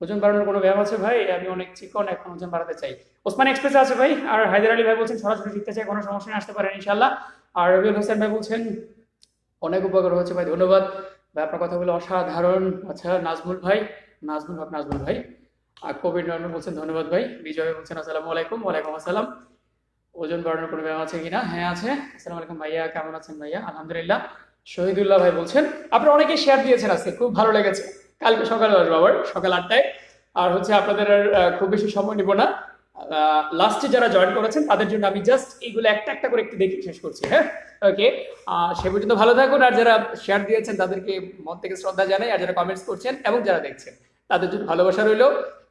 ওজন বাড়ানোর কোনো ব্যায়াম আছে ভাই? আমি অনেক চিকন, এখন ওজন বাড়াতে চাই। ওসমান এক্সপ্রেস আছে ভাই। আর হায়দার আলী ভাই বলছেন সরাসরি শিখতে চাই, কোনো সমস্যা নিয়ে আসতে পারেন ইনশাল্লাহ। আর রবিউল হোসেন ভাই বলছেন অনেক উপকার হচ্ছে ভাই, ধন্যবাদ ভাই, আপনার কথা বলে অসাধারণ। আচ্ছা নাজমুল ভাই, নাজমুল ভাই। আর কবির নয়ন বলছেন ধন্যবাদ ভাই। বিজয় ভাই বলছেন আসসালামু আলাইকুম। ওয়ালাইকুম আসসালাম। ওজন বাড়ানোর কোনো ব্যায়াম আছে কিনা? হ্যাঁ আছে। আসসালামু আলাইকুম ভাইয়া, কেমন আছেন ভাইয়া? আলহামদুলিল্লাহ। শহীদুল্লাহ ভাই বলছেন আপনারা অনেকেই শেয়ার দিয়েছেন আজকে, খুব ভালো লেগেছে। কালকে সকালে আসবো আবার সকাল 8টায়। আর হচ্ছে আপনাদের আর খুব বেশি সময় নিব না। লাস্টে যারা জয়েন করেছেন তাদের জন্য আমি জাস্ট এইগুলো একটা একটা করে একটু দেখে শেষ করছি, হ্যাঁ ওকে। সে পর্যন্ত ভালো থাকুন। আর যারা শেয়ার দিয়েছেন তাদেরকে মন থেকে শ্রদ্ধা জানাই, আর যারা কমেন্টস করছেন এবং যারা দেখছেন তাদের জন্য ভালোবাসা রইলো,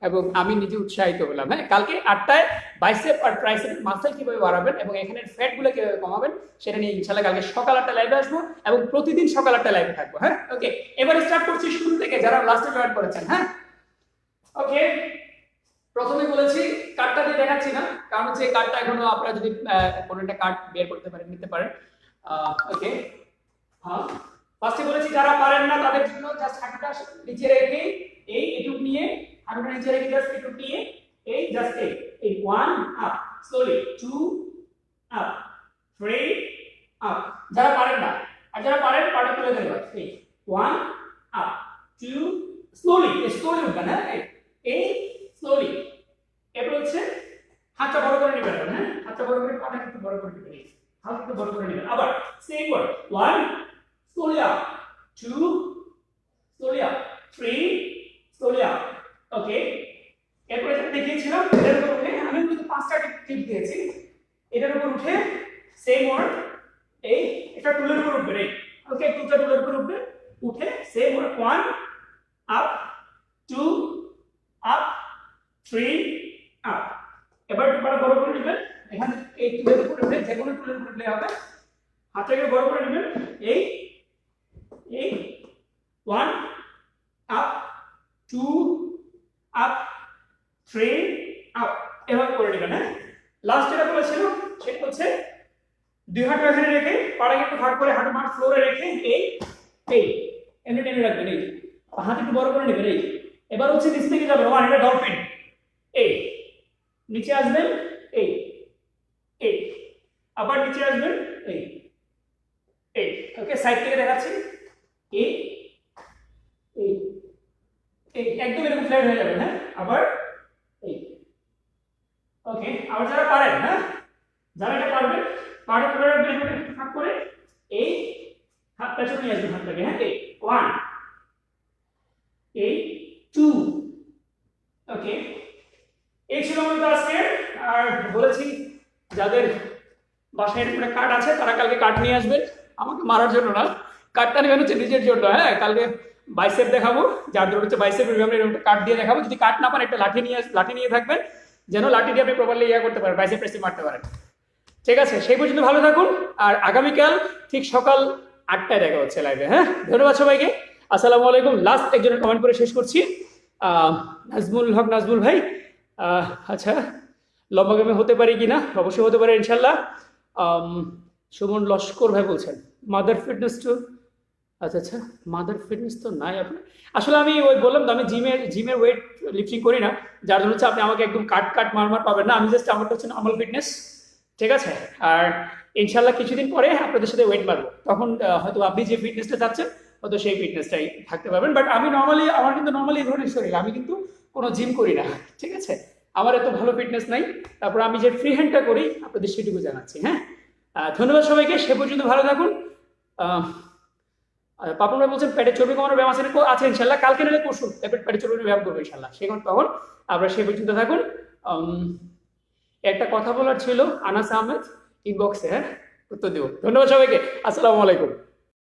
এবং আমি নিজে উৎসাহিত হলাম। হ্যাঁ, কালকে 8টায় বাইসেপ আর ট্রাইসেপের মাসল কিভাবে বাড়াবেন এবং এখানের ফ্যাট গুলো কিভাবে কমাবেন সেটা নিয়ে ইনশাল্লাহ কালকে সকাল 8টায় লাইভে আসবো, এবং প্রতিদিন সকাল 8টায় লাইভে থাকবো। হ্যাঁ ওকে, এবারে স্টার্ট করছি শুরু থেকে, যারা লাস্টে জয়েন করেছেন। হ্যাঁ ওকে, প্রথমে বলেছি কার্ডটা দিয়ে দেখাচ্ছি না, কারণ হচ্ছে কার্ডটা এখনো আপনারা যদি কোনো একটা কার্ড বের করতে পারেন, নিতে পারেন। ওকে, হ্যাঁ ফার্স্টে বলেছি যারা পারেন না তাদের জন্য জাস্ট হাঁটুটা নিচে রেখে এইটুক নিয়ে, হাঁটুটা নিচে রেখে জাস্ট এইটুক নিয়ে জাস্ট এই 1 আপ, স্লোলি 2 আপ, 3 আপ, যারা পারেন না। আর যারা পারেন পাটা তুলে দেবেন, এই 1 আপ, 2 স্লোলি উঠবেন, হ্যাঁ এই স্লোলি। এরপর হচ্ছে হাতটা বড় করে নেবেন, হ্যাঁ হাতটা বড় করে, পাটা একটু বড় করে নেবেন, হাত একটু বড় করে নেবেন। আবার same word, 1 slowly up, 2 slowly up, 3 slowly up, okay. এরপর এটা দেখিয়েছিলাম, এটার উপর উঠে আমি কিন্তু 5টা টিপ দিয়েছি, এটার উপর উঠে সেম ওয়ার্ড, এটা টুলের উপর উঠবে, ওকে টুলটা টুলের উপর উঠবে, উঠে same word 1 up, 2 up, 3 up. এবার টুলটা বড় করে নেবেন, এখানে এই টুলের উপর উঠে, যে কোনো টুলের উপর উঠলে হবে, হাতটাকে বড় করে নেবেন, এই 1 আপ, 2 আপ, 3 আপ, এভাবে করে নেবেন। হ্যাঁ লাস্ট যেটা বলেছিল সেটা হচ্ছে 2 হাঁটু এখানে রেখে, পাড়া একটু ভাগ করে হাঁটু মার ফ্লোরে রেখে এমনি টেনে রাখবেন, এই হাত একটু বড় করে নেবেন। এবার হচ্ছে নিচ থেকে যাবেন, 1 এটা ডলফিন, নিচে আসবেন, এই আবার নিচে আসবেন, ওকে সাইড থেকে দেখাচ্ছি, একদম এরকম ফ্ল্যাট হয়ে যাবে। হ্যাঁ আবার ওকে। আবার যারা পারেন, হ্যাঁ যারা এটা পারবেন, পাড়ে তুলে রাখবেন, একটু ফাঁক করে হাত পেছনে নিয়ে আসবেন হাতটাকে, হ্যাঁ 1 2 ওকে। এই ছিল আমাদের আজকে। আর বলেছি যাদের বাসায় এরকম কার্ড আছে তারা কালকে কার্ড নিয়ে আসবেন, আমাকে মারার জন্য না, কার্ডটা নেবেন হচ্ছে নিজের জন্য। হ্যাঁ কালকে বাইসেপ দেখাবো, যাদের হচ্ছে বাইসেপ কার্ড দিয়ে দেখাবো। যদি কার্ড না পান একটা লাঠি নিয়ে থাকবেন, যেন লাঠি দিয়ে আপনি প্রপারলি করতে পারেন, বাইসেপ প্রেস মারতে পারেন, ঠিক আছে। সেই পর্যন্ত ভালো থাকুন, আর আগামীকাল ঠিক সকাল 8টায় দেখা হচ্ছে লাইভে। হ্যাঁ ধন্যবাদ সবাইকে, আসসালামু আলাইকুম। লাস্ট একজনের কমেন্ট করে শেষ করছি, নাজমুল ভাই, আচ্ছা লম্বা গেমে হতে পারি কিনা? অবশ্যই হতে পারে ইনশাল্লাহ। সুমন লস্কর ভাই বলছেন মাদার ফিটনেস টু, আচ্ছা মাদার ফিটনেস তো নাই আপনার। আসলে আমি ওই বললাম তো, আমি জিমের ওয়েট লিফটিং করি না, যার জন্য হচ্ছে আপনি আমাকে একদম কাট মার পাবেন না। আমি জাস্ট আমারটা হচ্ছে নর্মাল ফিটনেস, ঠিক আছে। আর ইনশাল্লাহ কিছুদিন পরে আপনাদের সাথে ওয়েট বাড়বো, তখন হয়তো আপনি যে ফিটনেসটা চাচ্ছেন হয়তো সেই ফিটনেসটাই থাকতে পারবেন। বাট আমি নর্মালি, আমার কিন্তু নর্মালি এই ধরনের শরীর, আমি কিন্তু কোনো জিম করি না, ঠিক আছে। আমার এত ভালো ফিটনেস নাই, তারপর আমি যে ফ্রি হ্যান্ডটা করি আপনাদের সেটুকু জানাচ্ছি। হ্যাঁ, ধন্যবাদ সবাইকে, সে পর্যন্ত ভালো থাকুন। পাপন ভাই বলছেন পেটে চর্বি কমানোর ব্যায়াম আছে ইনশাল্লাহ, কালকে নাহলে পরশু পেটে চর্বি ব্যায়াম করবো ইনশাল্লাহ, সেখানে তখন আপনারা সে পর্যন্ত থাকুন। একটা কথা বলার ছিল, আনাস আহমেদ ইনবক্সে, হ্যাঁ উত্তর দেব। ধন্যবাদ সবাইকে, আসসালামু আলাইকুম।